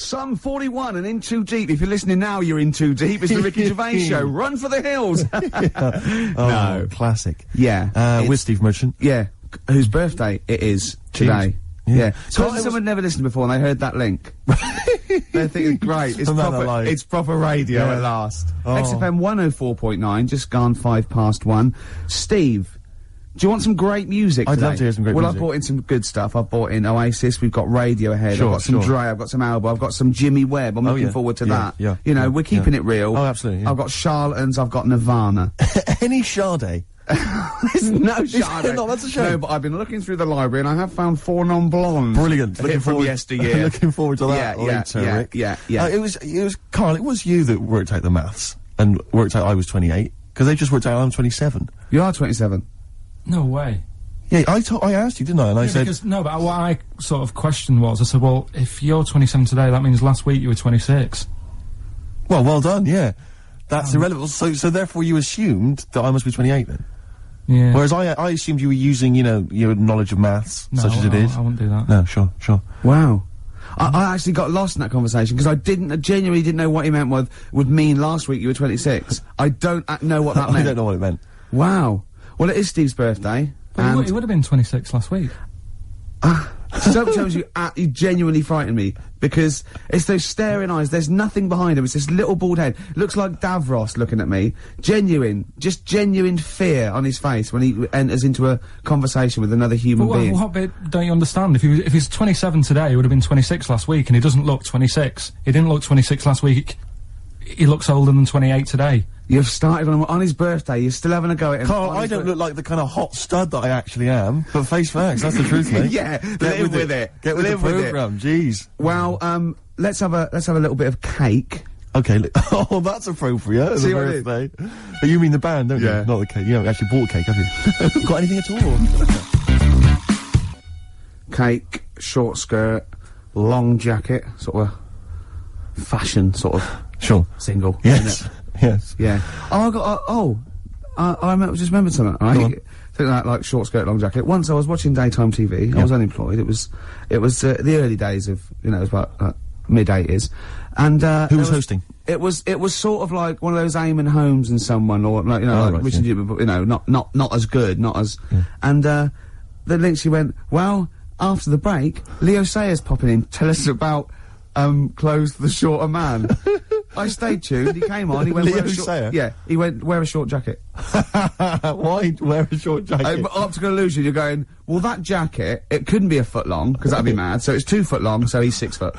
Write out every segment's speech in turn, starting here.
Sum 41 and In Too Deep. If you're listening now, you're in too deep. It's the Ricky Gervais Show. Run for the hills. No. Classic. Yeah. With Steve Merchant. Yeah. Whose birthday it is today. Yeah. So someone never listened before and they heard that link. They're thinking, great, it's proper radio at last. XFM 104.9, just gone 1:05. Steve, do you want some great music today? I'd love to hear some great music. Well, I've bought in some good stuff. I've bought in Oasis, we've got Radiohead, I've got some Dre, I've got some Alba, I've got some Jimmy Webb. I'm looking forward to that. Yeah. You know, we're keeping it real. Oh, absolutely. I've got Charlatans, I've got Nirvana. Any Sade? There's no Sade. No, that's a shame. No, but I've been looking through the library and I have found 4 non-blondes. Brilliant. Looking from yesteryear. Looking forward to that later, Rick. Yeah. It was Karl, it was you that worked out the maths and worked out I was 28, because they just worked out I'm 27. You are 27. No way. Yeah, I asked you, didn't I? And I said... But what I sort of questioned was, I said, well, if you're 27 today, that means last week you were 26. Well done, yeah. That's irrelevant. So therefore you assumed that I must be 28 then? Yeah. Whereas I assumed you were using, you know, your knowledge of maths, such as it is. I wouldn't do that. No, sure. Wow. I actually got lost in that conversation because I genuinely didn't know what he meant would mean last week you were 26. I don't know what that meant. I don't know what it meant. Wow. Well, it is Steve's birthday. But he would have been 26 last week. Sometimes you genuinely frighten me because it's those staring eyes. There's nothing behind him. It's this little bald head. Looks like Davros looking at me. Genuine fear on his face when he enters into a conversation with another human being. What bit don't you understand? If he's 27 today, he would have been 26 last week, and he doesn't look 26. He didn't look 26 last week. He looks older than 28 today. You've started on his birthday, you're still having a go at him. Karl, I don't look like the kind of hot stud that I actually am, but face facts, that's the truth, mate. Yeah, live with it. Get with the programme, jeez. Well, let's have a little bit of cake. Okay, oh, that's appropriate as a birthday. But you mean the band, don't you? Not the cake. You haven't actually bought cake, have you? Got anything at all? Cake, short skirt, long jacket, sort of fashion, sort of. Sure. Single. Yes. Yes. Yeah. Oh, I remembered something, right? Think that, like, short skirt, long jacket. Once I was watching daytime TV, I was unemployed. It was the early days of, you know, it was about, mid-80s. And, who was hosting? It was sort of like one of those Eamon Holmes and someone, or, like, you know, like Richard Jupiter, but, you know, not as good, not as, and, the link, she went, well, after the break, Leo Sayers popping in, tell us about, clothes for the shorter man. I stayed tuned, he came on, he went, Leo Sayer? Yeah, he went, wear a short jacket. Why wear a short jacket? Optical illusion, you're going, well, that jacket, it couldn't be a foot long, because that'd be mad, so it's 2 foot long, so he's 6 foot.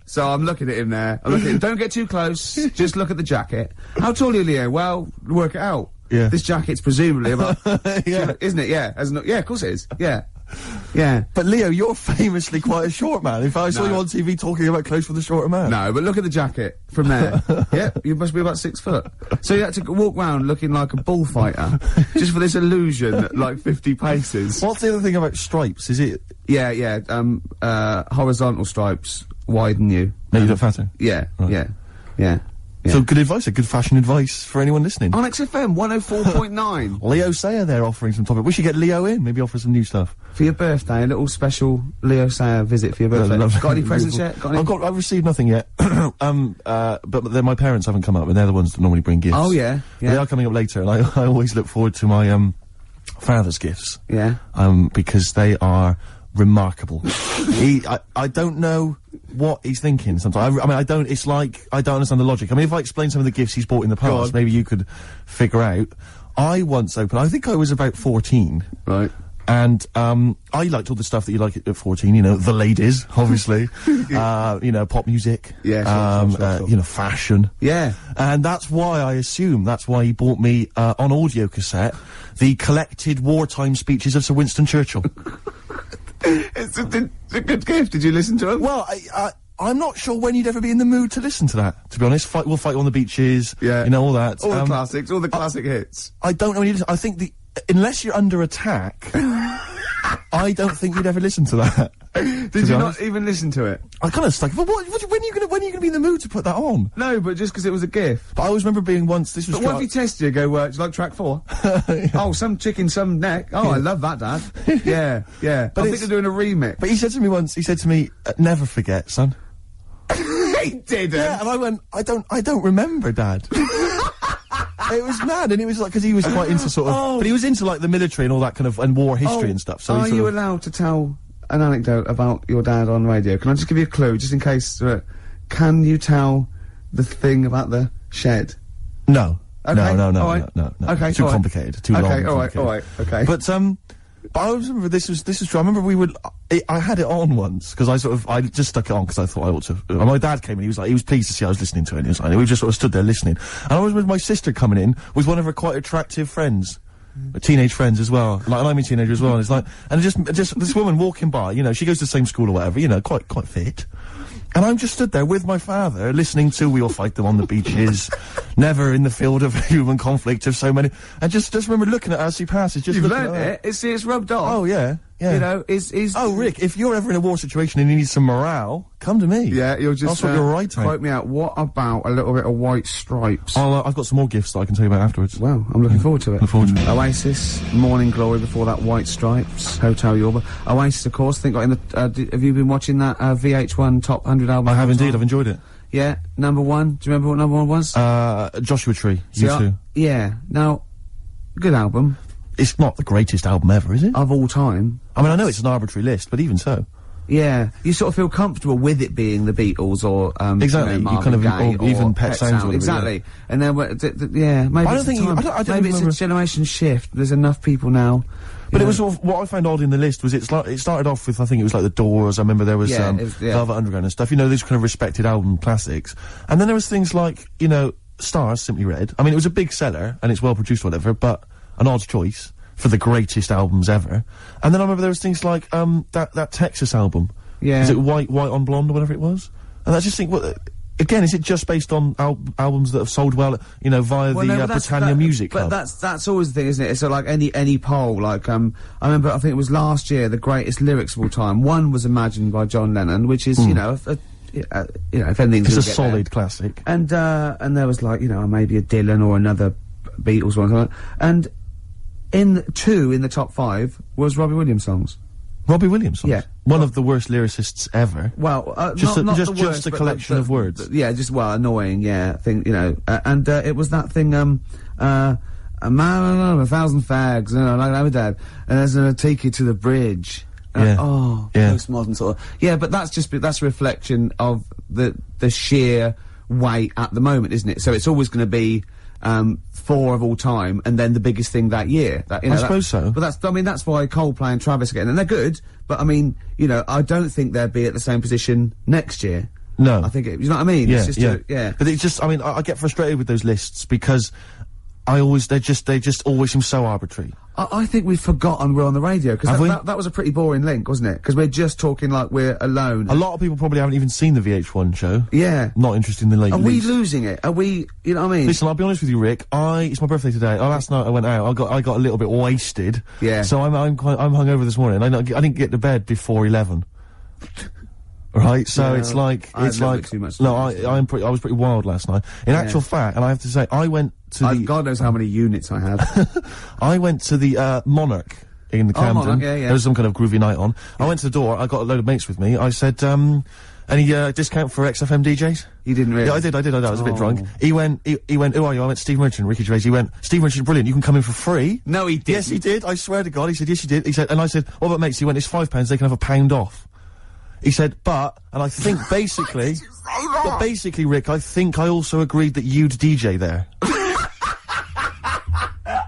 So I'm looking at him there, don't get too close, just look at the jacket. How tall are you, Leo? Well, work it out. Yeah. This jacket's presumably about, isn't it? Yeah, yeah, of course it is, yeah. Yeah. But Leo, you're famously quite a short man. In fact, I saw you on TV talking about clothes for the shorter man. No, but look at the jacket from there. Yep, you must be about 6 foot. So you had to walk round looking like a bullfighter, just for this illusion at like 50 paces. What's the other thing about stripes? Is it? Yeah, horizontal stripes widen you. Make you look fatter? Yeah, right. Yeah. So good advice, good fashion advice for anyone listening. On XFM 104.9. Leo Sayer there offering some topic. We should get Leo in, maybe offer some new stuff. For your birthday, a little special Leo Sayer visit for your birthday. Got any presents yet? I've received nothing yet. But then my parents haven't come up, and they're the ones that normally bring gifts. Oh, yeah. They are coming up later, and I always look forward to my, father's gifts. Yeah. Because they are remarkable. I don't know what he's thinking sometimes. I don't understand the logic. I mean, if I explain some of the gifts he's bought in the past, maybe you could figure out. I once opened, I think I was about 14. Right. And, I liked all the stuff that you like at 14, you know, the ladies, obviously, you know, pop music. Yeah, sure. You know, fashion. Yeah. And that's why that's why he bought me, on audio cassette, the collected wartime speeches of Sir Winston Churchill. It's a good gift. Did you listen to it? Well, I'm not sure when you'd ever be in the mood to listen to that, to be honest. We'll fight on the beaches. Yeah. You know, all that. All the classics, all the classic hits. I don't know when you listen. I think unless you're under attack, I don't think you'd ever listen to that. Did you not even listen to it? I kind of stuck. But when are you gonna be in the mood to put that on? No, but just because it was a gift. But I always remember being once. This was. But what if he tested you? Go, do you like track 4? Yeah. Oh, some chicken, some neck. Oh, I love that, Dad. Yeah. But I think they're doing a remix. But he said to me once. He said to me, "Never forget, son." he didn't. Yeah, and I went, I don't remember, Dad. It was mad, and it was like, because he was quite into sort of, but he was into like the military and all that kind of, and war history and stuff. So are you allowed to tell an anecdote about your dad on radio? Can I just give you a clue, just in case? Can you tell the thing about the shed? No. Okay. No. Okay, too complicated. Too long. Okay, all right. Okay. But I remember this was true. I remember I had it on once because I just stuck it on because I thought I ought to. And my dad came in. He was pleased to see I was listening to it. And he was like, we just sort of stood there listening. And I was with my sister coming in with one of her quite attractive friends. Teenage friends as well, like, and I'm a teenager as well, and it's like, and just this woman walking by, you know, she goes to the same school or whatever, you know, quite fit. And I'm just stood there with my father, listening to We All Fight Them on the Beaches, Never in the Field of Human Conflict of so many, and just remember looking at her as she passes, just You've looking learned at her. it's rubbed off. Oh, yeah. You know, Oh, Rick, if you're ever in a war situation and you need some morale, come to me. Yeah, you'll just, That's what you're right, quote me out. What about a little bit of White Stripes? I've got some more gifts that I can tell you about afterwards. Well, I'm looking forward to it. Look forward to it. Oasis, Morning Glory before that, White Stripes, Hotel Yorba. Oasis, of course, I think got in the, have you been watching that, VH1 Top 100 album? I have indeed, I've enjoyed it. Yeah, number one. Do you remember what number one was? Joshua Tree, U2. Yeah, now, good album. It's not the greatest album ever, is it? Of all time. I mean, I know it's an arbitrary list, but even so. Yeah, you sort of feel comfortable with it being the Beatles or, exactly. You know, you kind of, Gaye or even Pet Sounds. Or exactly. And then, yeah, maybe I don't think maybe it's a generation shift. There's enough people now. But it was sort of, what I found odd in the list was it started off with, I think it was like The Doors. I remember there was, Velvet Underground and stuff. You know, these kind of respected album classics. And then there was things like, you know, Stars, Simply Red. I mean, it was a big seller and it's well produced or whatever, but an odd choice for the greatest albums ever. And then I remember there was things like, that Texas album. Yeah. Is it White on Blonde or whatever it was? And I just think, again, is it just based on albums that have sold well, you know, via the Britannia Music Club? But that's always the thing, isn't it? So like any poll, like, I remember, I think it was last year, the greatest lyrics of all time. One was Imagined by John Lennon, which is, you know, if anything, it's a solid classic. And there was like, you know, maybe a Dylan or another Beatles one, and in the top 5 was Robbie Williams songs. Robbie Williams songs? Yeah. One of the worst lyricists ever. Well, just not just the worst, a collection of words. Yeah, just, well, annoying, yeah, thing, you know, and it was that thing, a man, 1,000 fags, you know, like I'm a dad, and there's gonna take you to the bridge. Postmodern sort of. Yeah, but that's a reflection of the sheer weight at the moment, isn't it? So it's always gonna be, 4 of all time, and then the biggest thing that year. That, you know, I suppose so. But that's why Coldplay and Travis are getting, and they're good, but I mean, you know, I don't think they'll be at the same position next year. No. I think you know what I mean? Yeah, it's just But it's just, I mean, I get frustrated with those lists because they just always seem so arbitrary. I think we've forgotten we're on the radio, because that was a pretty boring link, wasn't it? Because we're just talking like we're alone. A lot of people probably haven't even seen the VH1 show. Yeah. Not interested in the late Are we losing it? Are we, you know what I mean? Listen, I'll be honest with you, Rick. It's my birthday today. Last night I went out. I got a little bit wasted. Yeah. So I'm hungover this morning. I didn't get to bed before 11. Right, so Yeah, it's like too much no, I was pretty wild last night. In actual fact, and I have to say, I went to God knows how many units I had. I went to the Monarch in the Camden. Monarch, yeah. There was some kind of groovy night on. I went to the door. I got a load of mates with me. I said, any discount for XFM DJs? You didn't really? Yeah, I did. I was a bit drunk. He went, who are you? I went, Steve Merchant, Ricky Gervais. He went, Steve Merchant's brilliant. You can come in for free. No, he didn't. Yes, he did. I swear to God. He said, yes, you did. He said, and I said, what about mates? He went, it's £5. They can have a £1 off. He said, and I think basically, but basically, Rick, I think I also agreed that you'd DJ there.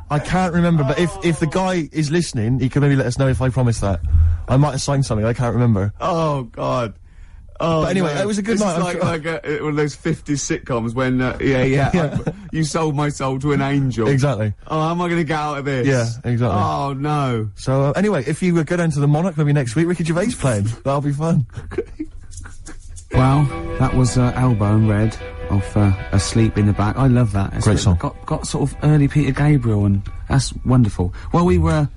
I can't remember, but if the guy is listening, he can maybe let us know if I promised that. I might have signed something, I can't remember. Oh, God. Oh, but anyway, it was a good night. It's like one of those 50s sitcoms when, you sold my soul to an angel. Exactly. Oh, how am I going to get out of this? Yeah, exactly. Oh, no. So, anyway, if you go down to the Monarch maybe next week, Ricky Gervais playing. That'll be fun. Well, that was Elbow and Red off Asleep in the Back. I love that. Great song. Got sort of early Peter Gabriel, and that's wonderful. Well, we were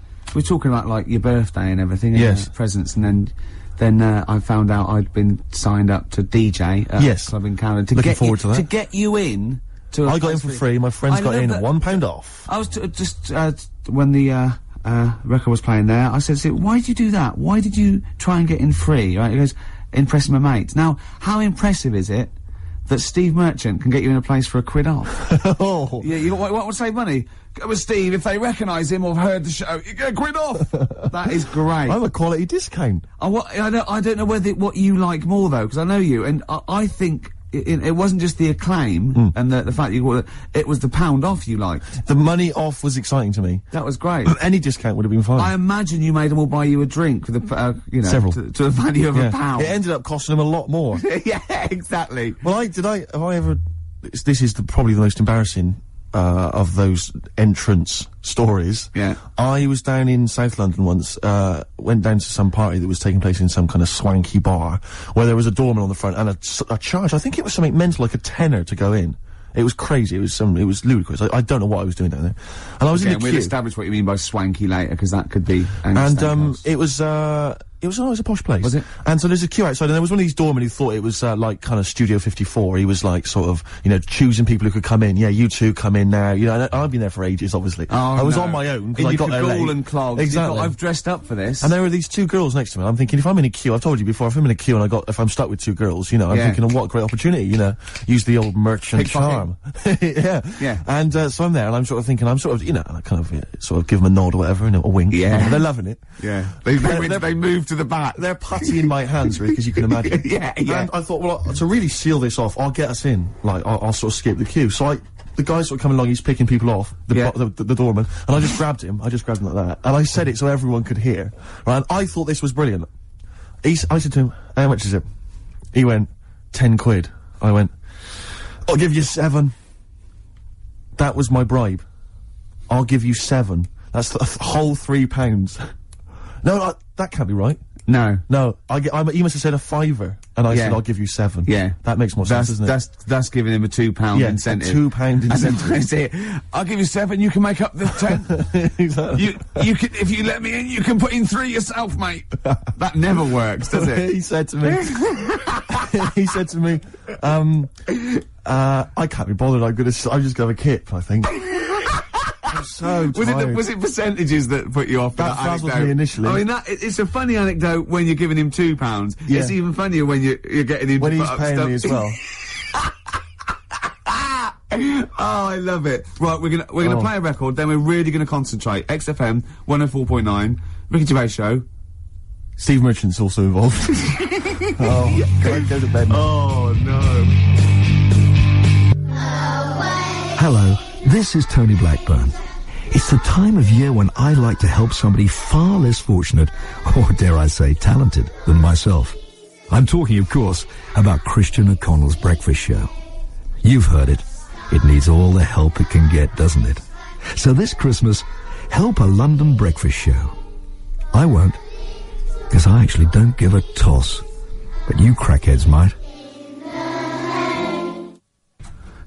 talking about, like, your birthday and everything. Yes. And presents, and then I found out I'd been signed up to DJ at a club in Canada. Looking forward to that. To get you in to I got in for free, my friends got in, £1 off. I was just, when the record was playing there, I said, why did you do that? Why did you try and get in free? Right? He goes, impressing my mates. Now, how impressive is it that Steve Merchant can get you in a place for £1 off. Oh. Yeah, you what would save money? Go with Steve. If they recognise him or have heard the show, you get £1 off. That is great. I'm a quality discount. I don't know what you like more though, because I know you, and I think it wasn't just the acclaim and the fact it was the £1 off you liked. The money off was exciting to me. That was great. Any discount would have been fine. I imagine you made them all buy you a drink for the several to the value of £1. It ended up costing them a lot more. Yeah, exactly. Well, have I ever? This is probably the most embarrassing of those entrance stories. Yeah. I was down in South London once, went down to some party that was taking place in some kind of swanky bar, where there was a doorman on the front and a charge. I think it was something mental, like £10 to go in. It was crazy. It was ludicrous. I don't know what I was doing down there. And I was in the queue. We'll establish what you mean by swanky later, because that could be. It was a posh place. Was it? And so there's a queue outside, and there was one of these doormen who thought it was, like, kind of Studio 54. He was, like, sort of, choosing people who could come in. Yeah, you two come in now. And I've been there for ages, obviously. Oh, I was on my own, because I got there late. And clogs. Exactly. I've dressed up for this. And there were these two girls next to me. I'm thinking, if I'm in a queue, I've told you before, if I'm in a queue and if I'm stuck with two girls, I'm thinking, oh, what a great opportunity, use the old merchant charm. Yeah. Yeah. And, so I'm there, and I'm sort of thinking, and I kind of, sort of give them a nod or whatever, a wink. Yeah. They're loving it. Yeah. They move to the back. They're putty in my hands, really, because you can imagine. Yeah. And I thought, well, to really seal this off, I'll get us in. Like, I'll sort of skip the queue. So the guy sort of coming along, he's picking people off, the doorman, and I just grabbed him. like that. And I said it so everyone could hear. Right? And I thought this was brilliant. I said to him, how much is it? He went, £10. I went, I'll give you 7. That was my bribe. I'll give you 7. That's the whole £3. No, that can't be right. No. He must have said a £5, and I said, I'll give you 7. Yeah. That makes more sense, doesn't it? That's giving him a £2 incentive. A £2 incentive. That's it. I'll give you 7, you can make up the 10. Exactly. You can, if you let me in, you can put in 3 yourself, mate. That never works, does it? He said to me, I can't be bothered, I'm just gonna have a kip, I think. I'm so tired. Was it percentages that put you off? That frazzled me initially. I mean, it's a funny anecdote when you're giving him £2. Yeah. It's even funnier when you're getting him when to he's put up paying stuff. me as well. Oh, I love it. Right, we're gonna play a record, then we're really gonna concentrate. XFM 104.9, Ricky Gervais Show. Steve Merchant's also involved. Oh, can I go to bed now? Oh no. Hello, this is Tony Blackburn. It's the time of year when I like to help somebody far less fortunate, or dare I say talented, than myself. I'm talking, of course, about Christian O'Connell's Breakfast Show. You've heard it. It needs all the help it can get, doesn't it? So this Christmas, help a London breakfast show. I won't, because I actually don't give a toss. But you crackheads might.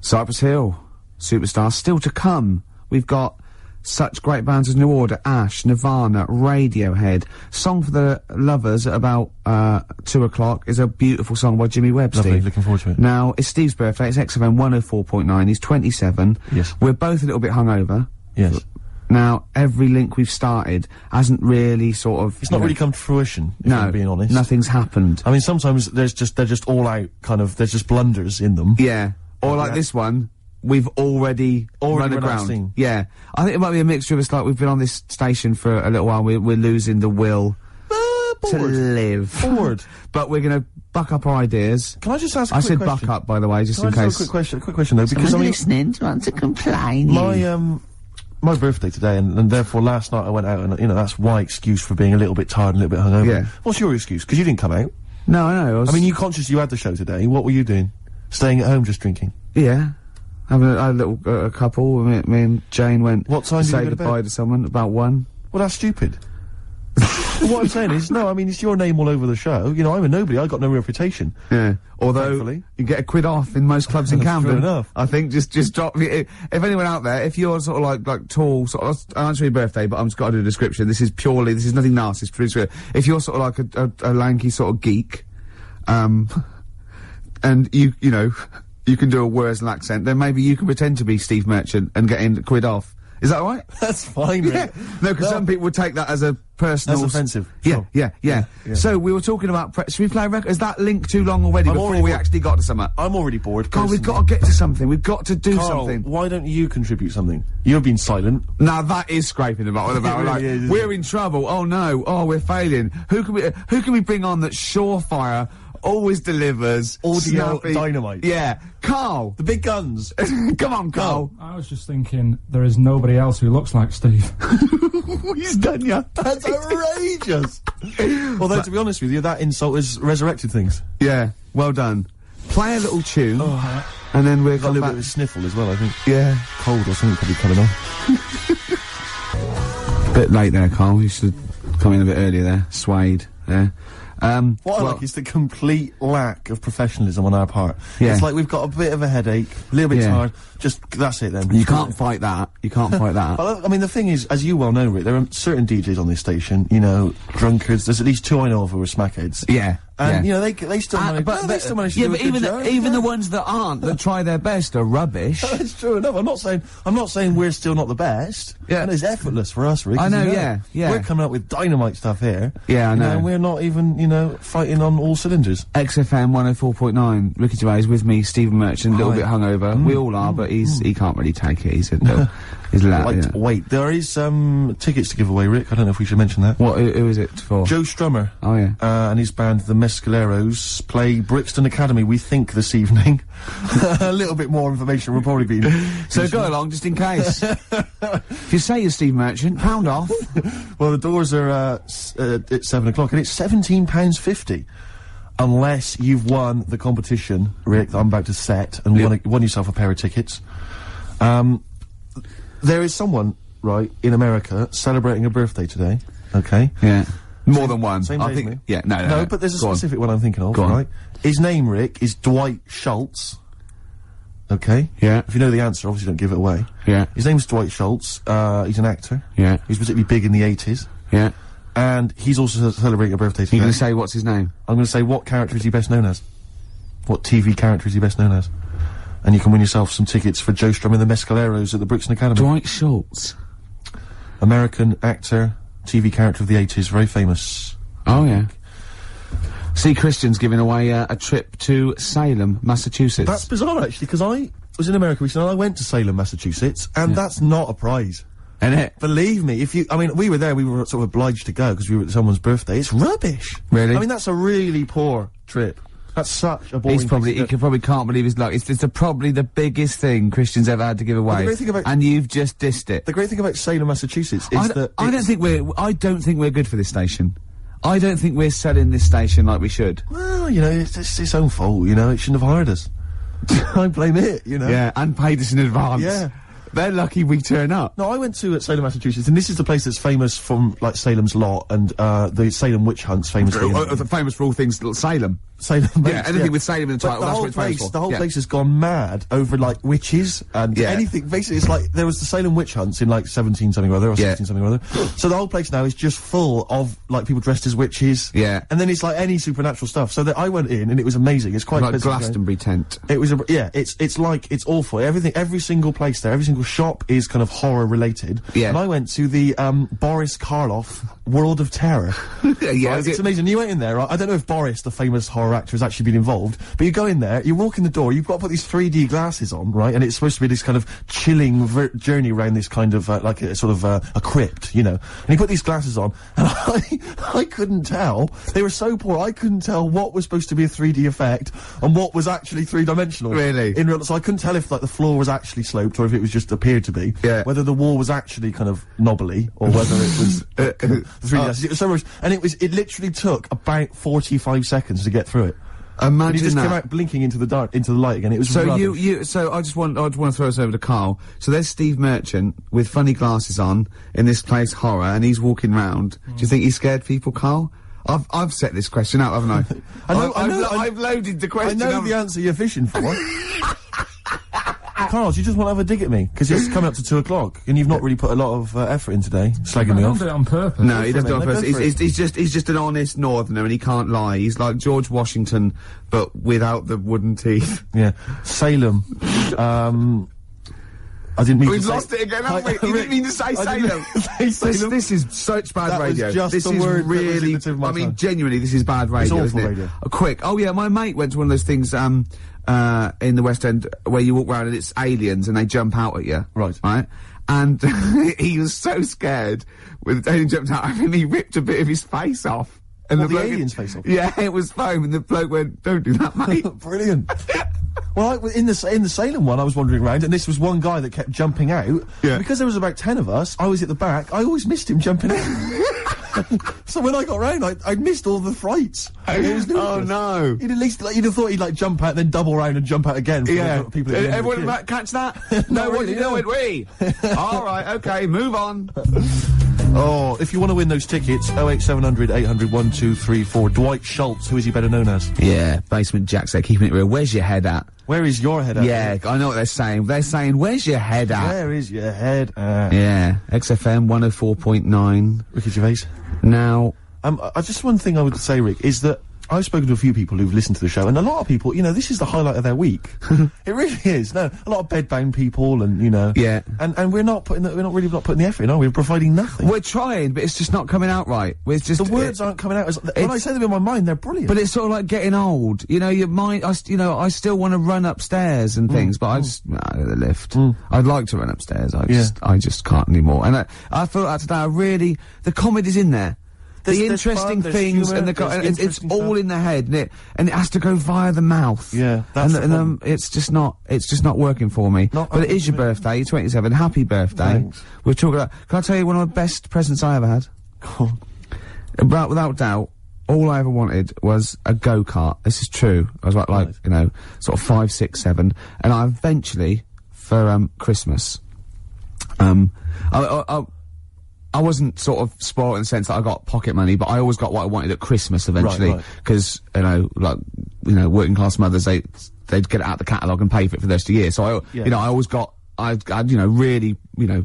Cypress Hill, superstar, still to come. We've got such great bands as New Order, Ash, Nirvana, Radiohead. Song for the Lovers at about 2 o'clock is a beautiful song by Jimmy Webb. Lovely, Steve. looking forward to it. Now, it's Steve's birthday, it's XFM 104.9, he's 27. Yes. We're both a little bit hungover. Yes. Now, every link we've started hasn't really sort of... It's not really come to fruition, if I'm being honest. Nothing's happened. I mean, sometimes they're just all out, there's just blunders in them. Yeah. Or like this one, we've already run aground. Yeah. I think it might be a mixture of us, like, we've been on this station for a little while, we're losing the will to live. Bored. But we're gonna buck up our ideas. Can I just ask a quick question? I said buck up, by the way, just in case. Can I just ask a quick question though, because I mean... listening to want to complain. My birthday today, and therefore last night I went out, and that's my excuse for being a little bit tired and a little bit hungover. Yeah. What's your excuse? Because you didn't come out. No, I know. I mean, you conscious you had the show today. What were you doing? Staying at home, just drinking? Yeah. Having a little couple. Me and Jane went. What time did you go to bed? Goodbye to someone about 1. Well, that's stupid. What I'm saying is, no, I mean, it's your name all over the show. I'm a nobody. I got no reputation. Yeah. Although, thankfully. you get £1 off in most clubs in Camden. Fair enough. I think just drop... If anyone out there, if you're sort of like tall, sort of... I'll answer your birthday, but I'm just got to do a description. This is nothing nasty. It's pretty real. If you're sort of like a lanky sort of geek, and you can do a Worsley accent, then maybe you can pretend to be Steve Merchant and get in £1 off. Is that all right? That's fine, Rick. Yeah. No, because some people would take that as a personal... That's offensive. Yeah, Sure. yeah. So we were talking about... Should we play a record? Is that link too long already before we actually got to something? I'm already bored. Carl, we've got to get to something. We've got to do Carl, something. why don't you contribute something? You've been silent. Now that is scraping the bottom about It like, really is, we're in trouble. Oh no. Oh, we're failing. Who can we bring on that surefire always delivers Audio snappy dynamite. Yeah. Carl. The big guns. Come on, Carl. I was just thinking, there is nobody else who looks like Steve. He's done ya. That's outrageous. Although, to be honest with you, that insult has resurrected things. Yeah. Well done. Play a little tune. And then we're Got a little bit of a sniffle as well, I think. Yeah. Cold or something probably coming on. Bit late there, Carl. You should come in a bit earlier there. Swayed there. What I like is the complete lack of professionalism on our part. Yeah. It's like we've got a bit of a headache, a little bit tired, just, that's it then. You can't fight that. You can't fight that. Well, I mean, the thing is, as you well know, Rick, there are certain DJs on this station, you know, drunkards, there's at least 2 I know of who are smackheads. Yeah. And, you know, they still manage, they still manage to do a good job. Even the ones that aren't, that try their best, are rubbish. That's true enough. I'm not saying we're still not the best. Yeah. And it's effortless for us, Rick. I know, you yeah. We're coming up with dynamite stuff here. Yeah, I know. And we're not even, you know, fighting on all cylinders. XFM 104.9, Ricky Gervais with me, Stephen Merchant, a little bit hungover. We all are, but he can't really take it. He's a little, he's loud. Wait, there is tickets to give away, Rick. I don't know if we should mention that. What, who is it for? Joe Strummer. Oh, yeah. And his band, the Mescaleros, play Brixton Academy, we think, this evening. A little bit more information will probably be... So go along, just in case. If you say you're Steve Merchant, pound off. Well, the doors are at 7 o'clock, and it's £17.50. Unless you've won the competition, Rick, that I'm about to set, and won yourself a pair of tickets. There is someone, right, in America, celebrating a birthday today, okay? Yeah. More than one. Same I day think. as me. Yeah, no, but there's a specific one I'm thinking of, Go on. right? His name, Rick, is Dwight Schultz. Okay? Yeah. If you know the answer, obviously don't give it away. Yeah. His name's Dwight Schultz. He's an actor. Yeah. He's particularly big in the 80s. Yeah. And he's also celebrating a birthday today. You're gonna say what's his name? I'm gonna say what character is he best known as? What TV character is he best known as? And you can win yourself some tickets for Joe Strum and the Mescaleros at the Brixton Academy. Dwight Schultz. American actor, TV character of the 80s, very famous. Oh, yeah. See, Christian's giving away a trip to Salem, Massachusetts. That's bizarre, actually, because I was in America recently and I went to Salem, Massachusetts, and that's not a prize. Isn't it? Believe me, I mean, we were there, we were sort of obliged to go because we were at someone's birthday. It's rubbish. Really? I mean, that's a really poor trip. That's such a boring He probably can't believe his luck. It's probably the biggest thing Christian's ever had to give away. The great thing about, and you've just dissed it. The great thing about Salem, Massachusetts is that I don't think we're good for this station. I don't think we're selling this station like we should. Well, you know, it's its own fault, you know, it shouldn't have hired us. I blame it, you know. Yeah, and paid us in advance. Yeah. They're lucky we turn up. No, I went to Salem, Massachusetts, and this is the place that's famous from, like, Salem's Lot and, the Salem witch hunts famously. Famous for all things Salem. Salem. Yeah, anything with Salem in the title, that's what it's famous for. The whole place has gone mad over, like, witches and anything. Basically, it's like, there was the Salem witch hunts in, like, 17 something or other, or 16 something or other. So the whole place now is just full of, like, people dressed as witches. Yeah. And then it's, like, any supernatural stuff. So that I went in, and it was amazing. It's quite like Glastonbury tent. It was it's awful. Every single place there, every single shop is kind of horror related. Yeah. And I went to the, Boris Karloff World of Terror. Yeah. Right? It's amazing. You went in there, right? I don't know if Boris, the famous horror actor, has actually been involved, but you go in there, you walk in the door, you've got to put these 3D glasses on, right? And it's supposed to be this kind of chilling journey around this kind of, like a sort of, a crypt, you know? And you put these glasses on, and I couldn't tell. They were so poor, I couldn't tell what was supposed to be a 3D effect and what was actually three-dimensional. Really? So I couldn't tell if, like, the floor was actually sloped or if it was just appeared to be. Yeah. Whether the wall was actually kind of knobbly or whether it was, kind of 3D glasses. It was so much, and it literally took about 45 seconds to get through it. Imagine and he just that. came out blinking into the light again. It was so rubbish. So I just want to throw us over to Carl. So there's Steve Merchant with funny glasses on in this place horror, and he's walking round. Do you think he scared people, Carl? I've set this question out, haven't I? I've loaded the question. I know the answer you're fishing for. Carl, do you just want to have a dig at me? Because it's coming up to 2 o'clock, and you've not really put a lot of effort in today, slagging me off. I don't do it on purpose. No, he doesn't do it on purpose. He's just an honest northerner, and he can't lie. He's like George Washington, but without the wooden teeth. Yeah. Salem. I didn't mean to We've say... lost it again, haven't we? You didn't mean to say Salem. This is such bad radio. Was just this the is word really... I mean, genuinely, this is bad radio, it's awful isn't it? radio. Quick. Oh, yeah, my mate went to one of those things, in the West End where you walk around and it's aliens and they jump out at you. Right. Right? And he was so scared when the alien jumped out at him, he ripped a bit of his face off. And the alien's face off? Yeah, it was foam, and the bloke went, "Don't do that, mate." Brilliant. Well, in the Salem one, I was wandering around, and this was one guy that kept jumping out. Yeah. Because there was about 10 of us, I was at the back, I always missed him jumping out. So when I got round, I missed all the frights. It was oh, no. You'd at least, you'd have thought he'd, jump out, then double round and jump out again. For the people at the end Everyone of the queue. catch that? No, what did you know it, we? All right, okay, move on. Oh, if you want to win those tickets, 08700 800 1234. Dwight Schultz, who is he better known as? Yeah, Basement Jack's there, keeping it real. Where's your head at? Where is your head at? Yeah, I know what they're saying. They're saying, where's your head at? Where is your head at? Yeah, XFM 104.9. Ricky Gervais. Now... just one thing I would say, Rick, is that I've spoken to a few people who've listened to the show, and a lot of people, this is the highlight of their week. It really is. No, a lot of bedbound people, and Yeah. And we're not putting the effort in, are we? We're providing nothing. We're trying, but it's just not coming out right. It's just the words aren't coming out. When I say them in my mind, they're brilliant. But it's sort of like getting old. Your mind. I still want to run upstairs and things, but I just the lift. I'd like to run upstairs. I just can't anymore. And I felt that today. The comedy's in there. The interesting things and it's all in the head, and it has to go via the mouth. Yeah, that's it's just not working for me. But it is your birthday. You're 27. Happy birthday. Thanks. We're talking about. Can I tell you one of the best presents I ever had? Without doubt, all I ever wanted was a go-kart. This is true. I was like sort of 5, 6, 7, and I eventually for Christmas, I wasn't sort of spoiled in the sense that I got pocket money, but I always got what I wanted at Christmas eventually. Because, working class mothers, they'd get it out the catalogue and pay for it for the rest of the year. So I always got, I really,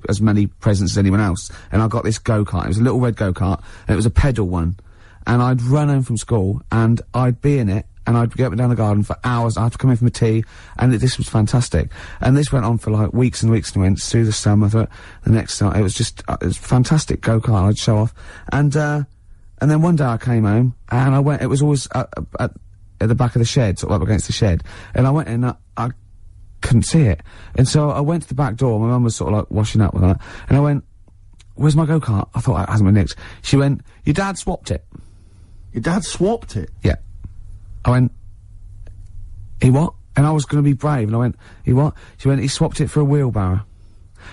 as many presents as anyone else. And I got this go-kart. It was a little red go-kart, and it was a pedal one. And I'd run home from school, and I'd be in it, and I'd get up and down the garden for hours. I'd have to come in from a tea, and this was fantastic. And this went on for like weeks and weeks and weeks through the summer. The next summer, it was just it was fantastic go-kart. I'd show off, and then one day I came home and I went. It was always at the back of the shed, sort of up against the shed, and I went in. I couldn't see it, and so I went to the back door. My mum was sort of like washing up with that, and I went, "Where's my go-kart?" I thought it hasn't been nicked. She went, "Your dad swapped it." Your dad swapped it? Yeah. I went, he what? And I was going to be brave, and I went, he what? She went, he swapped it for a wheelbarrow.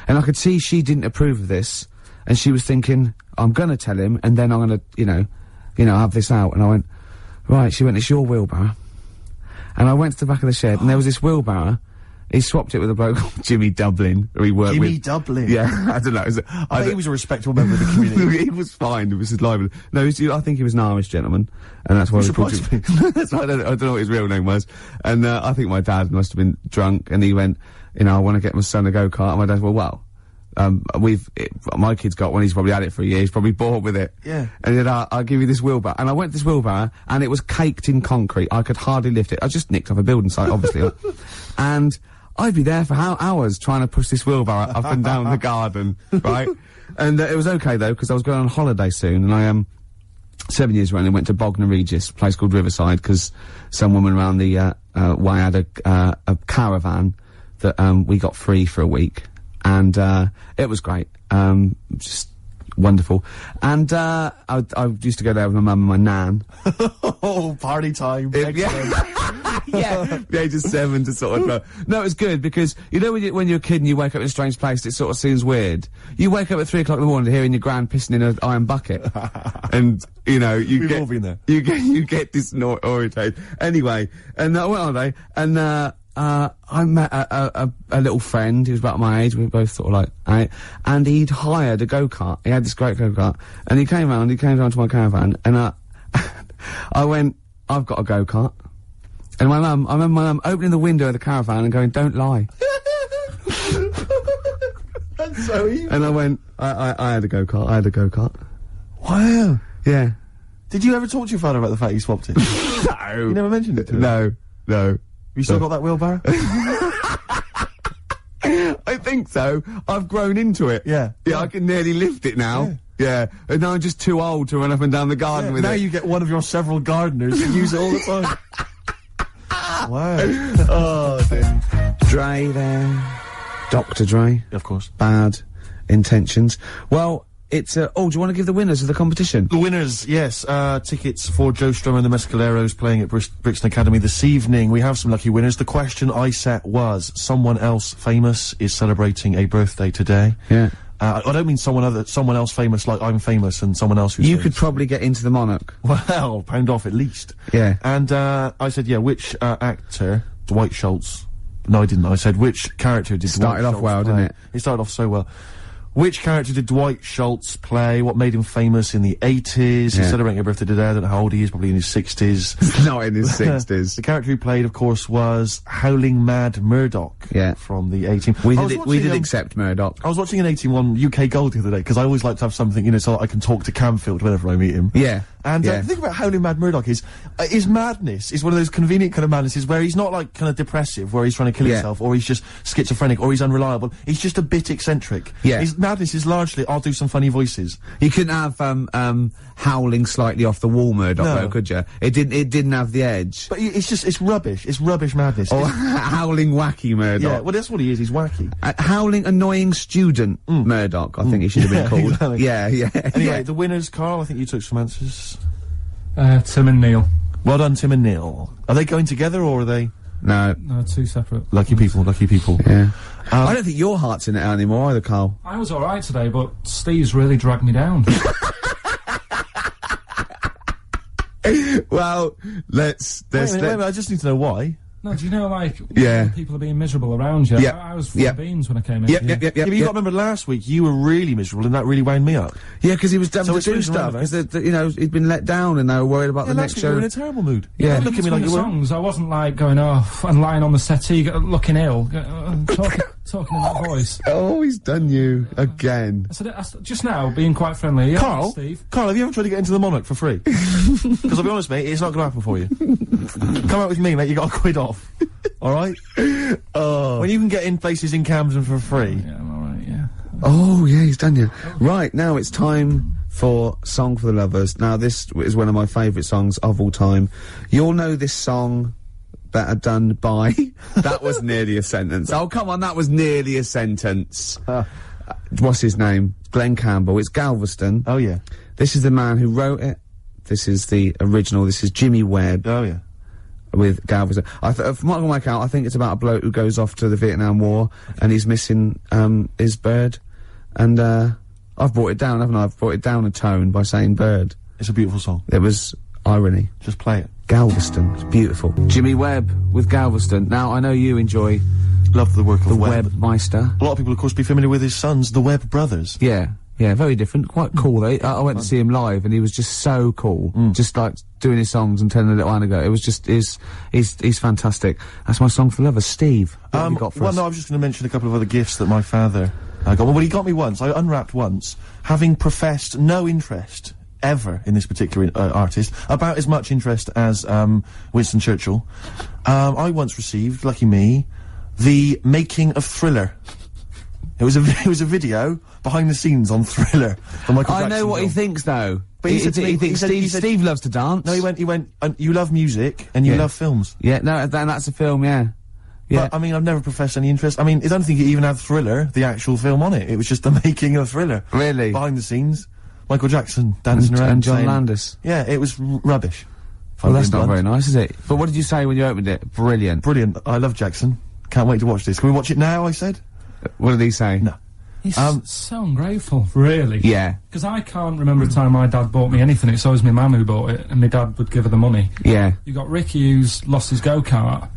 And I could see she didn't approve of this, and she was thinking, I'm going to tell him, and then I'm going to, have this out. And I went, right. She went, it's your wheelbarrow. And I went to the back of the shed, and there was this wheelbarrow. He swapped it with a bloke called Jimmy Dublin, who he worked with. Jimmy Dublin? Yeah, I don't know. I think he was a respectable member of the community. He was fine. It was his lively. No, I think he was an Irish gentleman, and that's why he called him. I don't know what his real name was. And I think my dad must have been drunk, and he went, I want to get my son a go-kart. And my dad went, my kid's got one, he's probably had it for a year, he's probably bored with it. Yeah. And he said, I'll give you this wheelbarrow. And I went to this wheelbarrow, and it was caked in concrete. I could hardly lift it. I just nicked off a building site, obviously. And I'd be there for hours trying to push this wheelbarrow up and down the garden, right? And it was okay, though, because I was going on holiday soon, and I 7 years running, went to Bognor Regis, a place called Riverside, because some woman around the way had a caravan that we got free for a week. And it was great. Just wonderful. And I used to go there with my mum and my nan. Oh, party time. Yeah, the age of 7 to sort of... No, it was good, because, when you're a kid and you wake up in a strange place, it sort of seems weird. You wake up at 3 o'clock in the morning hearing your gran pissing in an iron bucket. And, We've all been there. You get disorientated. Anyway, and I went on there, and I met a little friend who was about my age. We were both sort of like, and he'd hired a go-kart. He had this great go-kart, and he came down to my caravan, and I went, I've got a go-kart. And I remember my mum opening the window of the caravan and going, don't lie. That's so evil. And I went, I had a go-kart. Wow. Yeah. Did you ever talk to your father about the fact you swapped it? No. You never mentioned it to him? No. You still got that wheelbarrow? I think so. I've grown into it. Yeah. Yeah, I can nearly lift it now. Yeah. And now I'm just too old to run up and down the garden with now it. you get one of your several gardeners to use it all the time. Wow. Oh, dear. Dre there. Dr. Dre. Of course. Bad intentions. Well, it's, do you want to give the winners of the competition? The winners, yes. Tickets for Joe Strummer and the Mescaleros playing at Brixton Academy this evening. We have some lucky winners. The question I set was, someone else famous is celebrating a birthday today. Yeah. I don't mean someone else famous like I'm famous and someone else who's You famous. could probably get into the Monarch. Well, pound off at least. Yeah. And, I said, yeah, which, actor, Dwight Schultz. No, I didn't. I said, which character did Started Dwight off Schultz well, play? didn't it? It started off so well. Which character did Dwight Schultz play? What made him famous in the 80s? He's celebrating a birthday today. I don't know how old he is, probably in his 60s. Not in his 60s. The character he played, of course, was Howling Mad Murdoch. Yeah. From the 18... We did accept Murdoch. I was watching an 18-1 UK Gold the other day, because I always like to have something, you know, so I can talk to Camfield whenever I meet him. Yeah. And the thing about Howling Mad Murdoch is, his madness is one of those convenient kind of madnesses where he's not like kind of depressive, where he's trying to kill himself, or he's just schizophrenic, or he's unreliable. He's just a bit eccentric. Yeah. His madness is largely, I'll do some funny voices. You couldn't have, howling slightly off the wall Murdoch though, could you? It didn't have the edge. But it's rubbish. It's rubbish madness. Or howling wacky Murdoch. Yeah, well that's what he is, he's wacky. Howling annoying student Murdoch, I think he should have been called. Exactly. Yeah. Anyway, the winners, Carl, I think you took some answers. Tim and Neil. Well done, Tim and Neil. Are they going together, or are they... No. No, two separate. Lucky people, lucky people. Yeah. I don't think your heart's in it anymore either, Carl. I was alright today, but Steve's really dragged me down. Well, wait a minute, I just need to know why. No, do you know, like, Yeah. people are being miserable around you? Yeah. I was full of beans when I came in. Yep. Yeah, but you got to remember last week, you were really miserable, and that really wound me up. Yeah, because he was having to it's do really stuff, around, because, you know, he'd been let down and they were worried about the last next week show. you were in a terrible mood. Yeah. Look at me like you were. songs, I wasn't like going off and lying on the settee, looking ill, talking in that voice. Oh, he's done you again. I said, just now, being quite friendly. Yeah, Carl, Steve. Carl, have you ever tried to get into the Monarch for free? Because I'll be honest, mate, it's not going to happen for you. Come out with me, mate, you got a quid off. Alright? Oh. When you can get in places in Camden for free. Yeah, I'm alright, yeah. Oh, yeah, he's done you. Right, now it's time for Song for the Lovers. Now, this is one of my favourite songs of all time. You'll know this song better done by... That was nearly a sentence. Oh, come on, that was nearly a sentence. What's his name? Glenn Campbell. It's Galveston. Oh, yeah. This is the man who wrote it. This is the original. This is Jimmy Webb. Oh, yeah. With Galveston. From what I can work out, I think it's about a bloke who goes off to the Vietnam War and he's missing his bird. And I've brought it down, haven't I? I've brought it down a tone by saying bird. It's a beautiful song. There was irony. Just play it. Galveston. It's beautiful. Jimmy Webb with Galveston. Now, I know you enjoy Love the work of the Webb. Webb-meister. A lot of people, of course, be familiar with his sons, the Webb brothers. Yeah. Yeah, very different. Quite cool, though. I went to see him live, and he was just so cool. Just like doing his songs and telling a little anecdote. It was just, he's fantastic. That's my song for lovers. Steve, what have you got for us? No, I was just going to mention a couple of other gifts that my father got. Well, he got me once. I unwrapped once, having professed no interest ever in this particular artist, about as much interest as Winston Churchill. I once received, lucky me, the making of Thriller. It was a video behind the scenes on Thriller. From Michael I know Jackson what he film. thinks, though. But he thinks Steve loves to dance. No, he went, you love music and you love films. Yeah, no, that's a film, yeah. Yeah. But, I mean, I've never professed any interest. I mean, I don't think it even had Thriller, the actual film, on it. It was just the making of Thriller. Really? Behind the scenes. Michael Jackson dancing around. And John saying, Landis. Yeah, it was rubbish. Well, that's not very nice, is it? But what did you say when you opened it? Brilliant. Brilliant. I love Jackson. Can't wait to watch this. Can we watch it now, I said? What did he say? No. He's so ungrateful, really. Yeah. Because I can't remember a time my dad bought me anything. It's always my mum who bought it, and my dad would give her the money. Yeah. You got Ricky who's lost his go-kart.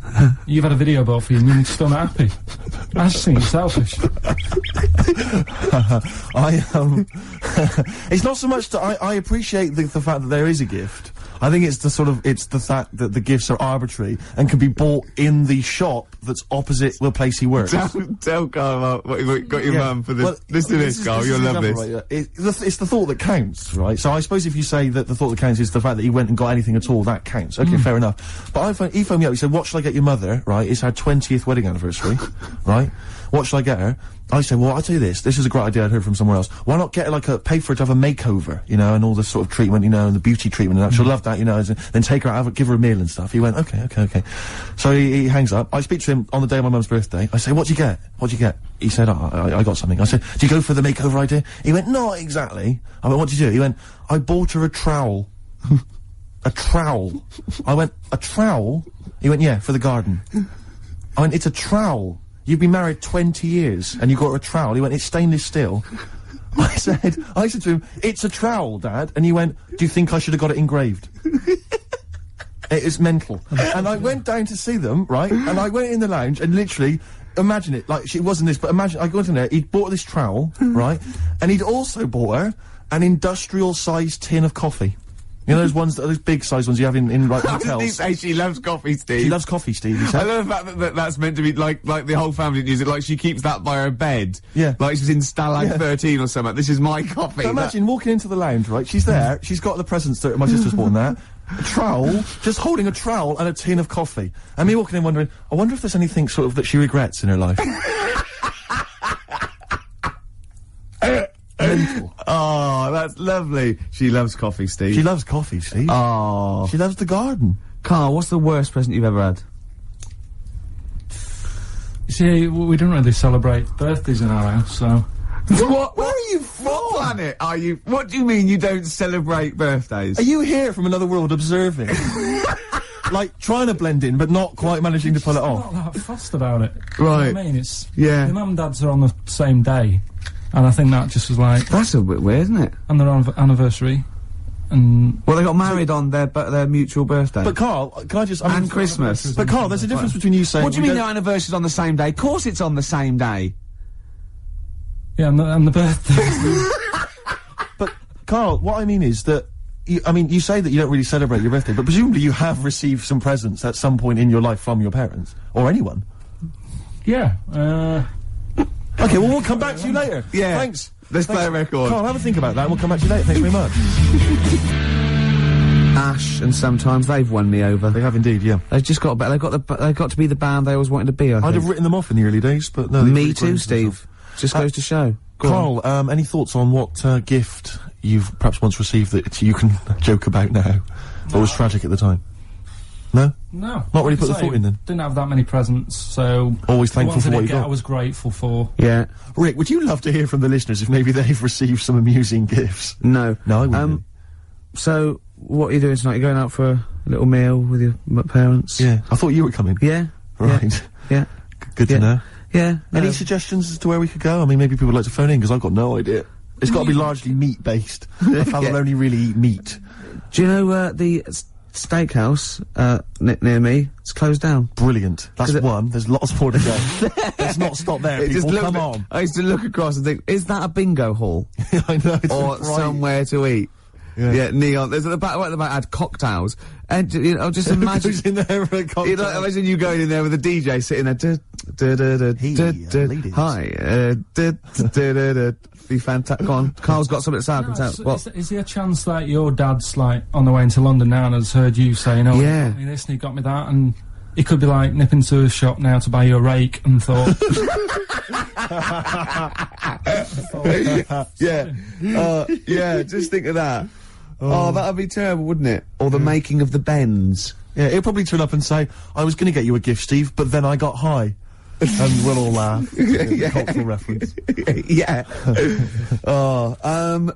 You've had a video bought for you, and you're still not happy. I just think it's selfish. It's not so much that I appreciate the fact that there is a gift. I think it's the fact that the gifts are arbitrary and can be bought in the shop that's opposite the place he works. Tell Carl what you got your mum for this. Well, listen to this, Carl, you'll love this. Right, yeah. It's the thought that counts, right? So I suppose if you say that the thought that counts is the fact that he went and got anything at all, that counts. Okay, fair enough. But he phoned me up, he said, what shall I get your mother, right? It's her 20th wedding anniversary, right? What shall I get her? I said, well, I'll tell you this is a great idea I'd heard from somewhere else. Why not get her, pay for her to have a makeover, you know, and all the sort of treatment, you know, and the beauty treatment and that. She'll love that, you know, and then take her out, give her a meal and stuff. He went, okay. So he hangs up. I speak to him on the day of my mum's birthday. I say, what'd you get? He said, I got something. I said, do you go for the makeover idea? He went, not exactly. I went, what'd you do? He went, I bought her a trowel. A trowel. I went, a trowel? He went, yeah, for the garden. I went, it's a trowel. You've been married 20 years and you got her a trowel. He went, it's stainless steel. I said to him, it's a trowel, Dad. And he went, do you think I should have got it engraved? It is mental. And I went down to see them, right? And I went in the lounge and literally, imagine it, it wasn't this, but imagine, I got in there, he'd bought this trowel, right? And he'd also bought her an industrial-sized tin of coffee. You know those big size ones you have in hotels? Did he say she loves coffee, Steve? She loves coffee, Steve, he said. I love the fact that that's meant to be like the whole family use it, like she keeps that by her bed. Yeah. Like she's in Stalag 13 or something. This is my coffee. So imagine walking into the lounge, right? She's there, she's got the presents that my sister's bought and that. A trowel, just holding a trowel and a tin of coffee. And me walking in wondering, I wonder if there's anything sort of that she regrets in her life. Mental. Oh, that's lovely. She loves coffee, Steve. She loves coffee, Steve. Oh. She loves the garden. Carl, what's the worst present you've ever had? You see, we don't really celebrate birthdays in our house, so... What? Where are you from? What planet are you? What do you mean you don't celebrate birthdays? Are you here from another world observing? Trying to blend in, but not quite managing to pull it off? I'm not that fussed about it. Right. You know what I mean? It's... Yeah. Your mum and dad's are on the same day. And I think that just was like... That's a bit weird, isn't it? And their anniversary. And... Well, they got married on their mutual birthday. But Carl, can I just... and Christmas. But Carl, there's a difference between you saying... What do you mean their anniversary's on the same day? Of course it's on the same day. Yeah, and the birthday. But, Carl, what I mean is that... you say that you don't really celebrate your birthday, but presumably you have received some presents at some point in your life from your parents. Or anyone. Yeah, Okay, well, we'll come back to you later. Yeah. Thanks. Let's play a record. Carl, have a think about that and we'll come back to you later. Thanks very much. Ash and Sometimes, they've won me over. They have indeed, yeah. They've just got to be the band they always wanted to be, I think. I'd have written them off in the early days, but no. Me too, Steve. Just goes to show. Carl, any thoughts on what gift you've perhaps once received that you can joke about now, but was tragic at the time? No? No. Not really put the thought in then? Didn't have that many presents, so... Always thankful for what you got. I was grateful for. Yeah. Rick, would you love to hear from the listeners if maybe they've received some amusing gifts? No. No, I wouldn't. So, what are you doing tonight? You're going out for a little meal with your parents? Yeah. I thought you were coming. Yeah. Right. Yeah. Good to know. Yeah. Any suggestions as to where we could go? I mean, maybe people would like to phone in, because I've got no idea. It's got to be largely meat-based. A fella will only really eat meat. Do you know, the steakhouse, near me, it's closed down. Brilliant. That's one. There's lots more to go. Let's not stop there, people. Come on. I used to look across and think, is that a bingo hall? I know, it's or right. somewhere to eat? Yeah, neon. There's at the back, right at the back, had cocktails. And, you know, just imagine. Who's in there for a cocktail? You know, imagine you going in there with a DJ sitting there. Ladies. Hi, be fantastic. Go on. Carl's got something to say. I can tell. What? Is there a chance that your dad's, on the way into London now and has heard you saying, oh, yeah, he got me this and he got me that, and he could be, nipping to a shop now to buy you a rake and thought... yeah, just think of that. Oh, that'd be terrible, wouldn't it? Or the making of the Bends. Yeah, he'll probably turn up and say, I was going to get you a gift, Steve, but then I got high. And we'll all laugh. Cultural reference. Yeah.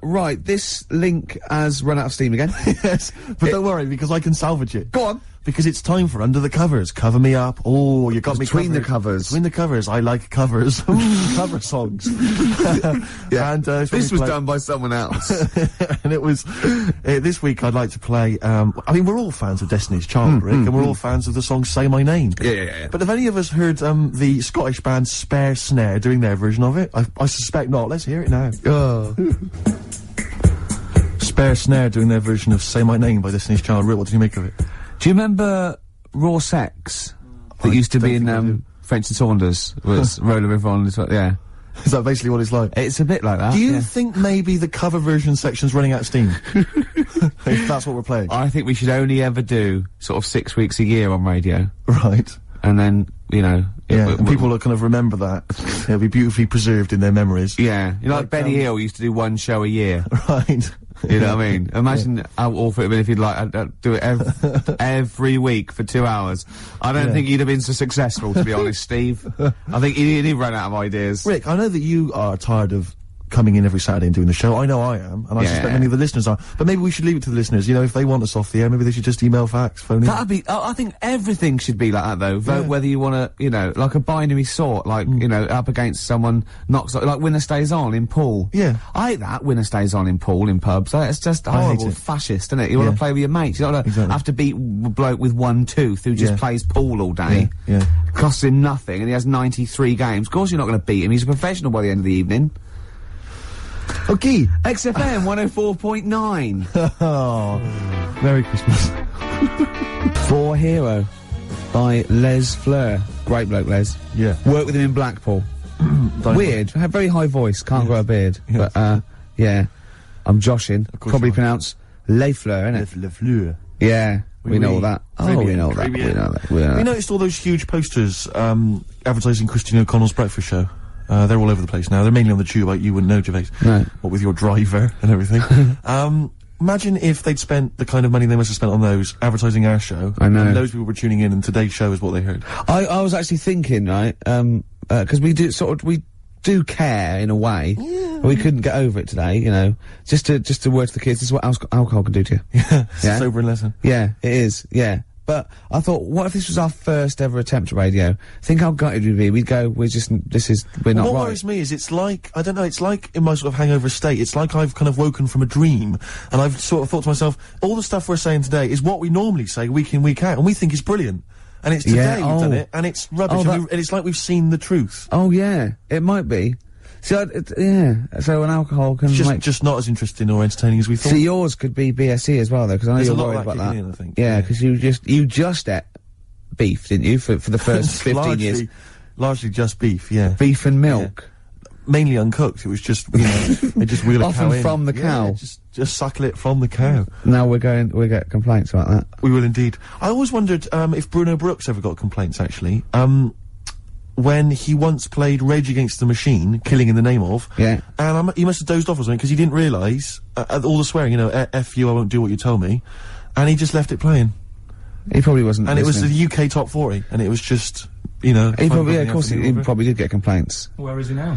Right, this link has run out of steam again. Yes, but don't worry, because I can salvage it. Go on. Because it's time for Under the Covers. Cover me up. Oh, you got me Between the covers. Between the covers. I like covers. Cover songs. Yeah. And, this was done by someone else. And it was, this week I'd like to play, I mean, we're all fans of Destiny's Child, Rick, and we're all fans of the song Say My Name. Yeah. But have any of us heard, the Scottish band Spare Snare doing their version of it? I suspect not. Let's hear it now. Spare Snare doing their version of Say My Name by Destiny's Child. Rick, what did you make of it? Do you remember Raw Sex? That used to be in, French and Saunders, was Roller River on this, yeah. Is that basically what it's like? It's a bit like that. Do you think maybe the cover version section's running out of steam? If that's what we're playing. I think we should only ever do sort of 6 weeks a year on radio. Right. And then, you know... and people will kind of remember that. It'll be beautifully preserved in their memories. Yeah. You know, like Benny Hill used to do one show a year. Right. You know what I mean? Imagine how awful it'd been if he'd like, do it every week for 2 hours. I don't think he'd have been so successful, to be honest, Steve. I think he'd run out of ideas. Rick, I know that you are tired of coming in every Saturday and doing the show. I know I am, and I suspect many of the listeners are. But maybe we should leave it to the listeners. You know, if they want us off the air, maybe they should just email, fax, phone in. That'd be, I think everything should be like that, though. Vote whether you want to, you know, like a binary sort, like, you know, up against someone knocks, like Winner Stays On in pool. Yeah. I hate that, Winner Stays On in pool, in pubs. Like, it's just horrible, fascist, isn't it? You want to play with your mates. You don't have to beat a bloke with one tooth who just plays pool all day. Yeah. Costs him nothing, and he has 93 games. Of course you're not going to beat him. He's a professional by the end of the evening. Okay. XFM 104.9. Oh, Merry Christmas. For Hero by Les Fleur. Great bloke, Les. Yeah. Worked with him in Blackpool. Weird. Had very high voice. Can't grow a beard. Yes. But, yeah. I'm joshing. Probably pronounced Les Fleur, innit? Les Fleur. Yeah. We know all that. Oh, we know that. We know that. You noticed all those huge posters, advertising Christine O'Connell's breakfast show? They're all over the place now. They're mainly on the tube, like you wouldn't know, Gervais. No. What with your driver and everything. Imagine if they'd spent the kind of money they must have spent on those advertising our show. I know. And those people were tuning in, and today's show is what they heard. I was actually thinking, right, because we do do care in a way. Yeah. We couldn't get over it today, you know. Just to word to the kids, this is what alcohol can do to you. Yeah. It's a sobering lesson. Yeah, it is, yeah. But I thought, what if this was our first ever attempt at radio? Think how gutted we'd be. We'd go, we're not right. What worries me is it's like, I don't know, it's like in my sort of hangover state, it's like I've kind of woken from a dream, and I've sort of thought to myself, all the stuff we're saying today is what we normally say week in, week out, and we think is brilliant. And it's today we've done it, and it's rubbish, and it's like we've seen the truth. Oh yeah, it might be. See, so an alcohol can just not as interesting or entertaining as we thought. See, yours could be BSE as well, though, because I know you're worried about that. In, I think. Yeah, because you just ate beef, didn't you, for the first 15 years? Largely just beef, yeah. Beef and milk. Yeah. Mainly uncooked. It was just, you know, they just wheel a cow in. from the cow. Yeah, just suckle it from the cow. Now we get complaints about that. We will indeed. I always wondered if Bruno Brooks ever got complaints, actually. When he once played Rage Against the Machine, Killing in the Name of, and he must have dozed off or something, because he didn't realise, all the swearing, you know, F you, I won't do what you tell me, and he just left it playing. He probably wasn't And listening. It was the UK Top 40, and it was just, you know... He probably, of course, he probably did get complaints. Where is he now?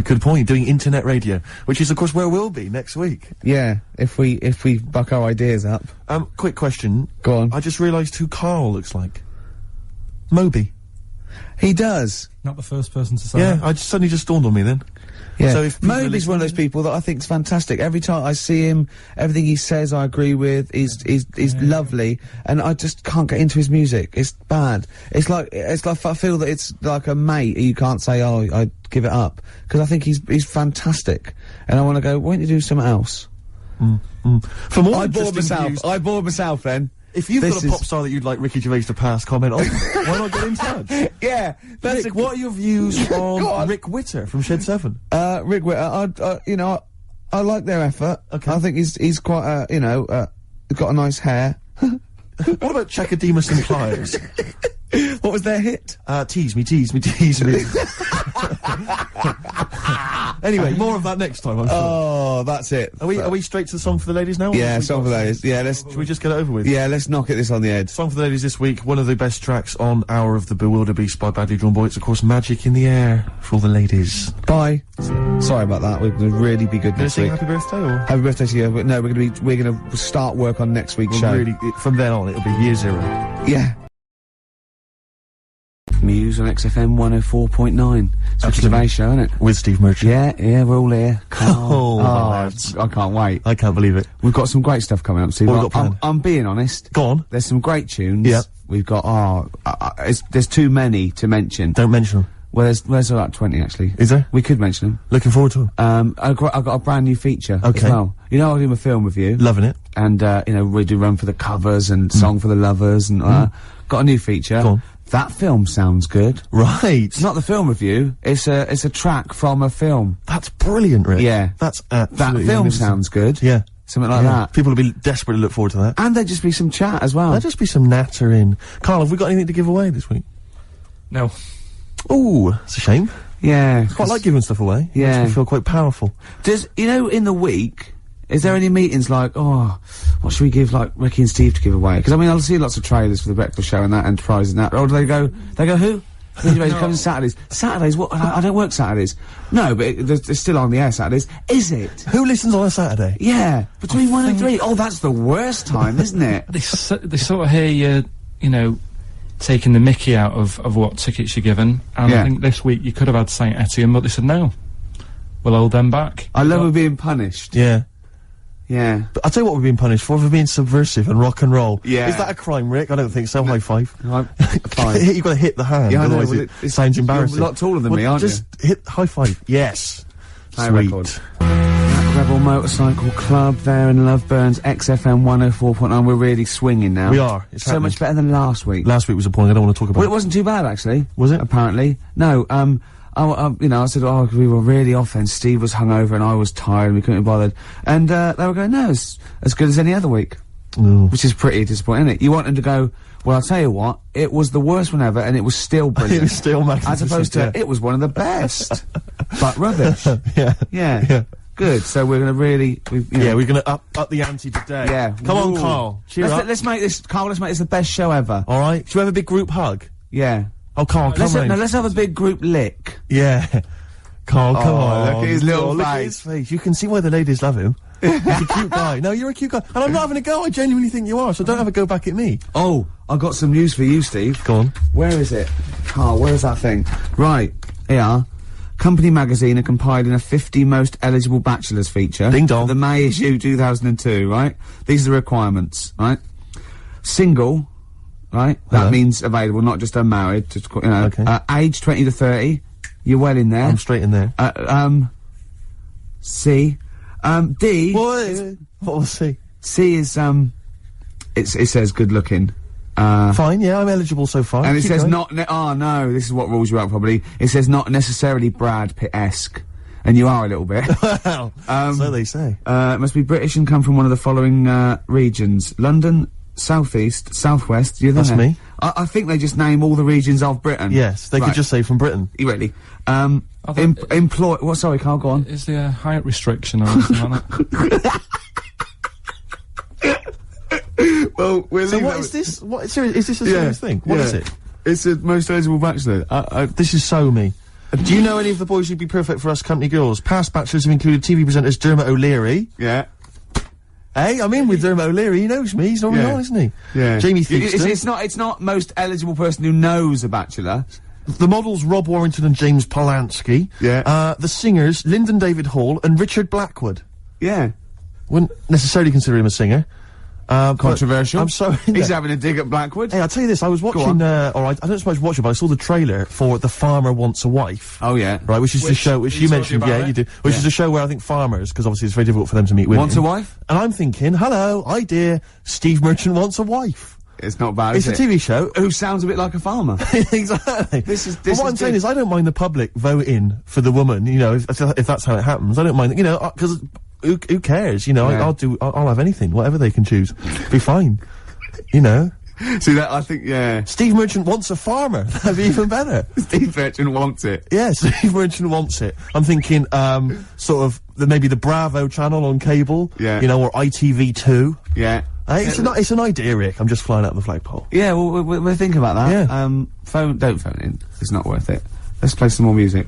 Good point, doing internet radio, which is, of course, where we'll be next week. Yeah, if we buck our ideas up. Quick question. Go on. I just realised who Karl looks like. Moby. He does. Not the first person to say that. Yeah, suddenly just dawned on me then. Yeah. So if Moby's one of those people that I think is fantastic. Every time I see him, everything he says I agree with. He's lovely, and I just can't get into his music. It's bad. It's like I feel that it's like a mate you can't say, oh, I give it up, because I think he's fantastic, and I want to go, why don't you do something else? For more I bored myself then. If you've got a pop star that you'd like Ricky Gervais to pass comment on, why not get in touch? Yeah, that's Rick, what are your views on Rick Witter from Shed 7? Rick Witter, you know, I like their effort. Okay. I think he's quite, you know, got a nice hair. What about Chakademus and Pliers? What was their hit? Tease me, tease me, tease me. Anyway, more of that next time, I'm sure. Oh, that's it. Are we straight to the song for the ladies now? Yeah, song for the ladies. Yeah, should we just get it over with? Yeah, let's knock this on the head. Song for the ladies this week, one of the best tracks on Hour of the Bewilderbeast by Badly Drawn Boy. It's, of course, Magic in the Air for all the ladies. Bye. Sorry about that. We're gonna really be good next week. Happy birthday, or? Happy birthday to you. But no, we're gonna start work on next week's show. Really, from then on, it'll be year zero. Yeah. Muse on XFM 104.9. It's a Gervais show, isn't it? With Steve Merchant. Yeah, we're all here. Oh, I can't wait. I can't believe it. We've got some great stuff coming up, Steve. I'm being honest. Go on. There's some great tunes. Yeah. We've got, there's too many to mention. Don't mention them. Well, there's about 20 actually. Is there? We could mention them. Looking forward to them. I've got a brand new feature Okay. as well. You know, I'll do a film with you. Loving it. And, you know, we do Run for the Covers and Song for the Lovers and, got a new feature. Go on. That film sounds good. Right. It's not the film review, it's a track from a film. That's brilliant, Rick. Yeah. That's That absolutely film magnificent. sounds good. Yeah. Something like that. People will be desperate to look forward to that. And there'd just be some chat as well. There'll just be some natter in. Carl, have we got anything to give away this week? No. Ooh, it's a shame. Yeah. Quite like giving stuff away. Yeah. Makes me feel quite powerful. Does, you know, in the week, is there any meetings like, oh, what should we give, like, Ricky and Steve to give away? Because, I mean, I'll see lots of trailers for the breakfast show and that, Enterprise and that. Or do they go, who? It comes Saturdays. Saturdays? What? I don't work Saturdays. No, but it's still on the air Saturdays. Is it? Who listens on a Saturday? Yeah. Between 1 and 3. Oh, that's the worst time, isn't it? They sort of hear you know, taking the mickey out of what tickets you're given. And I think this week you could have had St Etienne, but they said no. We'll hold them back. I love being punished. Yeah. Yeah. But I'll tell you what we're being punished for being subversive and rock and roll. Yeah. Is that a crime, Rick? I don't think so. High five. Fine. You've got to hit the hand, Yeah, I know, otherwise well, it sounds embarrassing. You're a lot taller than me, aren't just hit high five. Yes. High Sweet. record. Rebel Motorcycle Club there in Loveburn's XFM 104.9. We're really swinging now. We are. It's so happening. much better than last week. Last week was appalling. I don't want to talk about Well, it wasn't too bad, actually. Was it? Apparently. No, you know, I said, oh, we were really off then. Steve was hungover and I was tired and we couldn't be bothered. And, they were going, no, it's as good as any other week. Ooh. Which is pretty disappointing, isn't it? You want them to go, well, I'll tell you what, it was the worst one ever and it was still brilliant. It was still magnificent. As opposed to, it was one of the best. But rubbish. Yeah. Good. So we're going to really, we're going to up the ante today. Yeah. Come on, Ooh. Carl. Cheer up. Let's make this, Carl, let's make this the best show ever. All right. Should we have a big group hug? Yeah. Oh, Carl, come on. Let's have a big group lick. Yeah. Carl, come on. Look at his little look at his face. You can see why the ladies love him. He's a cute guy. No, you're a cute guy. And I'm not having a go. I genuinely think you are, so don't have a go back at me. Oh, I've got some news for you, Steve. Go on. Where is it? Carl, where is that thing? Right. Here. Company Magazine are compiling a 50 most eligible bachelors feature. Ding dong. For the May issue 2002, right? These are the requirements, right? Single, right? That means available, not just unmarried, just, you know. Okay. Age 20 to 30. You're well in there. I'm straight in there. C. D. What was C? C is, it says good looking. Fine, yeah, I'm eligible so far. And it Keep says going. oh no, this is what rules you out probably. It says not necessarily Brad Pitt-esque. And you are a little bit. Well, so they say. Must be British and come from one of the following, regions. London, Southeast, Southwest, you're there. That's me. I think they just name all the regions of Britain. Yes, they could just say from Britain. Really. Employ, what, sorry, Carl, go on. Is there a height restriction or anything like that? Well, So what is this? What, seriously, is this a serious thing? What is it? It's the most eligible bachelor. This is so me. Do you know any of the boys who'd be perfect for us company girls? Past bachelors have included TV presenters Dermot O'Leary. Yeah. Hey, I'm in with Dermot O'Leary. He knows me. He's normally on, isn't he? Yeah. Jamie Theakston. It's not most eligible person who knows a bachelor. The models Rob Warrington and James Polanski. Yeah. The singers Lyndon David Hall and Richard Blackwood. Yeah. Wouldn't necessarily consider him a singer. Controversial. I'm sorry. He's having a dig at Blackwood. Hey, I'll tell you this, I was watching, I don't suppose watch it, but I saw the trailer for The Farmer Wants a Wife. Oh, yeah. Right, which is the show, which you mentioned, you do, which is a show where I think farmers, because obviously it's very difficult for them to meet women. Wants a wife? And I'm thinking, hello, idea, Steve Merchant wants a wife. It's not bad, It's is a it? TV show. Who sounds a bit like a farmer. Exactly. But what I'm saying is, I don't mind the public voting for the woman, you know, if that's how it happens. I don't mind, you know, because who cares, you know, I'll have anything, whatever they can choose. Be fine. You know? See that, I think, yeah. Steve Merchant wants a farmer. That'd be even better. Steve Merchant wants it. Yeah, Steve Merchant wants it. I'm thinking, sort of, maybe the Bravo channel on cable. Yeah. You know, or ITV2. Yeah. It's an idea, Rick. I'm just flying out the flagpole. Yeah, well, we'll think about that. Yeah. Don't phone in. It's not worth it. Let's play some more music.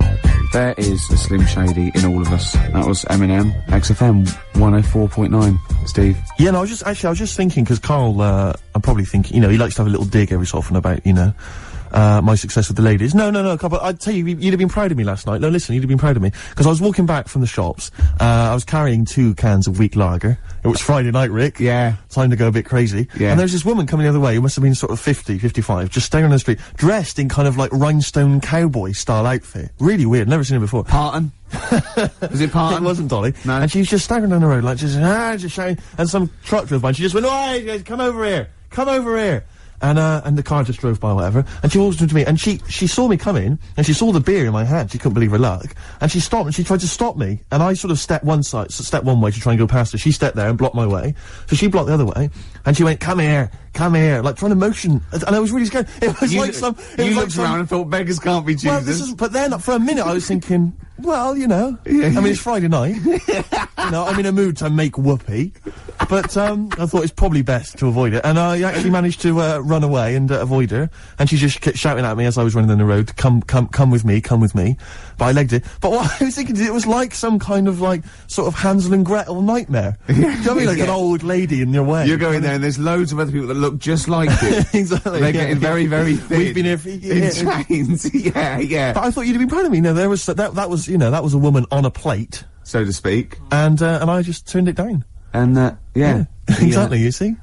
There is a Slim Shady in all of us. That was Eminem, XFM 104.9. Steve. Yeah, no, I was just thinking, because Carl, I'm probably thinking, you know, he likes to have a little dig every so often about, you know, my success with the ladies. No, but I'd tell you, you'd have been proud of me last night. No, listen, you'd have been proud of me. Because I was walking back from the shops, I was carrying 2 cans of weak lager. It was Friday night, Rick. Yeah. Time to go a bit crazy. Yeah. And there was this woman coming the other way, who must have been sort of 50, 55, just standing on the street, dressed in kind of like rhinestone cowboy style outfit. Really weird, never seen it before. Parton? Was it Parton? It wasn't Dolly. No. And she was just staggering down the road, like, just shouting, and some truck drove by, and she just went, "Oh, come over here! Come over here!" And the car just drove by, whatever, and she walked into me, and she saw me come in, and she saw the beer in my hand, she couldn't believe her luck, and she stopped, and she tried to stop me, and I sort of stepped one way to try and go past her. She stepped there and blocked my way, so she blocked the other way, and she went, come here, like trying to motion, and I was really scared. It was You looked around and thought, beggars can't be choosers. Well, but then, for a minute, I was thinking, well, you know, I mean, it's Friday night, you know, I'm in a mood to make whoopee, but, I thought it's probably best to avoid it, and I actually managed to, run away and, avoid her, and she just kept shouting at me as I was running down the road, come with me, but I legged it. But what I was thinking, it was like some kind of, like, sort of Hansel and Gretel nightmare. Do you know what I mean? Like an old lady in your way. You're going there and there's loads of other people that look just like you. Exactly. They're getting very, very thin. We've been here for years. In chains. Yeah. But I thought you'd have been proud of me. No, that was, you know, that was a woman on a plate. So to speak. And I just turned it down. And, yeah. Exactly, you see?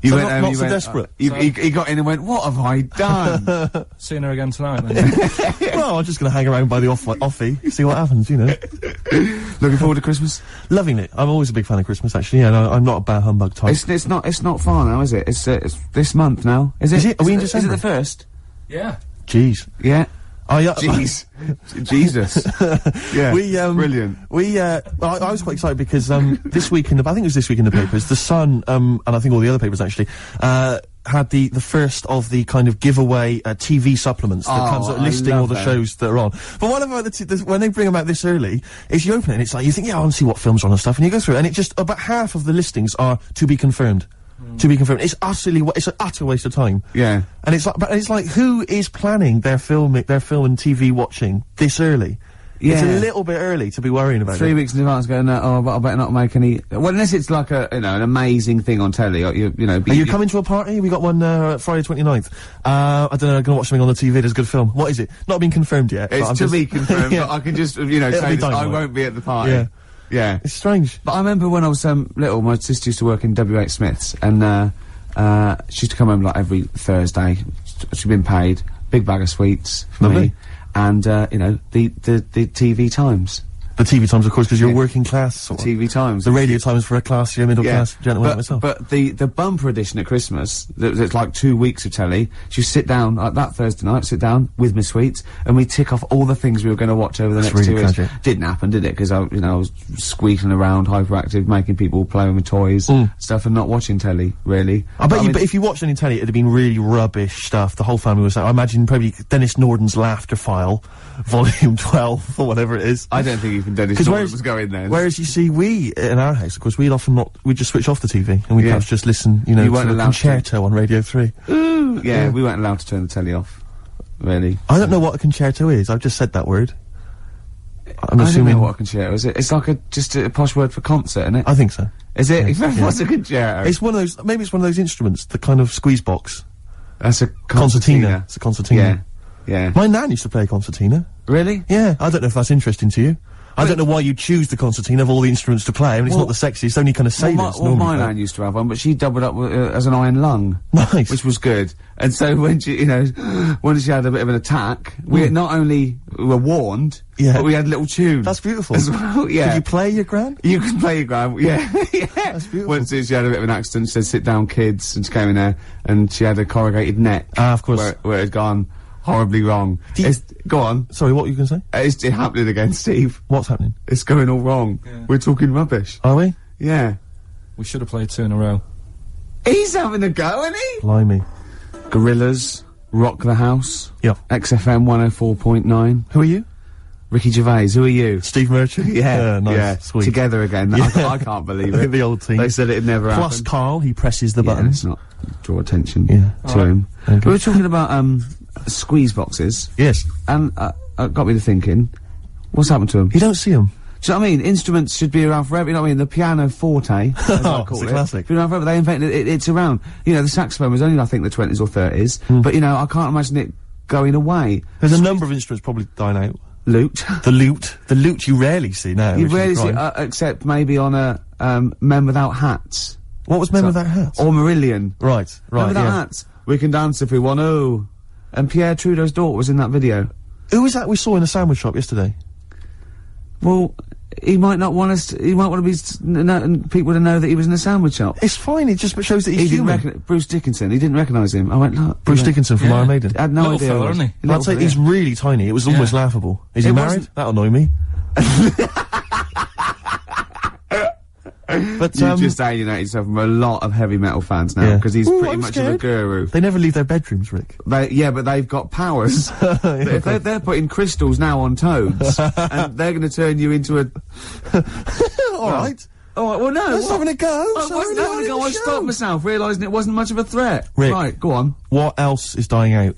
You so went not so desperate. He got in and went, what have I done? Seeing her again tonight, then. Well, I'm just going to hang around by the offie, see what happens, you know. Looking forward to Christmas? Loving it. I'm always a big fan of Christmas, actually. Yeah, no, I'm not a bah humbug type. It's not far now, is it? It's this month now. Is it? Are we in December? Is it the 1st? Yeah. Jeez. Yeah. Oh, yeah. Jeez. Jesus. Yeah. Brilliant. Well, I was quite excited because, this week I think it was this week in the papers, The Sun, and I think all the other papers actually, had the first of the kind of giveaway, TV supplements that comes out listing all the shows that are on. But what about when they bring them out this early, is you open it and it's like, you think, yeah, I want to see what films are on and stuff, and you go through it, and it just, about half of the listings are to be confirmed. To be confirmed. It's it's an utter waste of time. Yeah. And it's like, who is planning their film and TV watching this early? Yeah. It's a little bit early to be worrying about 3 weeks in advance going, but I better not make any, well, unless it's like an amazing thing on telly, or you know. Are you coming to a party? We got one, Friday 29th. I don't know, I'm gonna watch something on the TV, there's a good film. What is it? Not been confirmed yet. It's to be confirmed, but I can just, say this, I won't be at the party. Yeah. Yeah. It's strange. But I remember when I was little, my sister used to work in W.H. Smith's, and she used to come home like every Thursday. She'd been paid, big bag of sweets for me, and the TV Times. The TV Times, of course, because you're working class. The TV Times. The radio Times for a classier, middle class gentleman like myself. But the bumper edition at Christmas, it's like 2 weeks of telly. You sit down, like that Thursday night, sit down with my sweets, and we tick off all the things we were going to watch over the next 2 weeks. Didn't happen, did it? Because I was squeaking around, hyperactive, making people play with my toys, stuff, and not watching telly, really. I bet you, but if you watched any telly, it'd have been really rubbish stuff. The whole family was, I imagine, probably Dennis Norden's Laughter File, Volume 12, or whatever it is. I don't think even Dennis Norden was going there. Whereas you see, we, in our house, of course, we'd just switch off the TV, and we'd perhaps just listen, to the concerto on Radio 3. Ooh, yeah, we weren't allowed to turn the telly off, really. I don't know what a concerto is, I've just said that word. I'm assuming. I don't know what a concerto is. It's like just a posh word for concert, isn't it? I think so. Is it? Yeah. What's a concerto? It's one of those, maybe it's one of those instruments, the kind of squeeze box. That's a concertina. It's a concertina. Yeah. My nan used to play a concertina. Really? Yeah. I don't know if that's interesting to you. I don't know why you choose the concertina of all the instruments to play. I mean, it's not the sexiest, only kind of sailors normally. My nan used to have one, but she doubled up as an iron lung. Nice. Which was good. And so when she, when she had a bit of an attack, we not only were warned, but we had little tunes. That's beautiful. As well, yeah. Could you play your gran? You can play your gran, yeah. Yeah. That's beautiful. Once she had a bit of an accident, she said, sit down kids, and she came in there, and she had a corrugated neck. Ah, of course. Where it had gone horribly wrong. Go on. Sorry, what were you going to say? It's happening again, Steve. What's happening? It's going all wrong. Yeah. We're talking rubbish. Are we? Yeah. We should have played 2 in a row. He's having a go, isn't he? Blimey. Gorillas, Rock the House. Yeah. XFM 104.9. Who are you? Ricky Gervais. Who are you? Steve Merchant. Yeah. Nice. Yeah. Sweet. Together again. I can't believe it. The old team. They said it'd never happen. Plus Karl, he presses the buttons. Let's not draw attention to him. Okay. We were talking about, squeeze boxes. Yes. And, got me to thinking, what's happened to them? You don't see them. Do you know what I mean? Instruments should be around forever. You know what I mean? The piano forte, as I call it's a classic. Been around forever. They invented it. It's around. The saxophone was only, I think, the 20s or 30s. But, I can't imagine it going away. There's a number of instruments probably dying out. Lute. The lute you rarely see now. You rarely see, except maybe on a, Men Without Hats. What was Men Without Hats? Or Marillion. Right, Men Without Hats. We can dance if we want to. And Pierre Trudeau's daughter was in that video. Who was that we saw in a sandwich shop yesterday? Well, he might not want us to, he might want to be, people to know that he was in a sandwich shop. It's fine, it just shows that he's human. Bruce Dickinson, he didn't recognise him. I went, look. Bruce Dickinson from Iron Maiden. I had no idea. Fella, isn't he? I'd say he's really tiny, it was almost laughable. Is he married? That'll annoy me. But you just alienate yourself from a lot of heavy metal fans now, because he's pretty much of a guru. They never leave their bedrooms, Rick. But they've got powers. If they're putting crystals now on toads, and they're going to turn you into a... Alright. Alright, well no. I was having a go. I wasn't having a go, I stopped myself, realising it wasn't much of a threat. Rick. Right, go on. What else is dying out?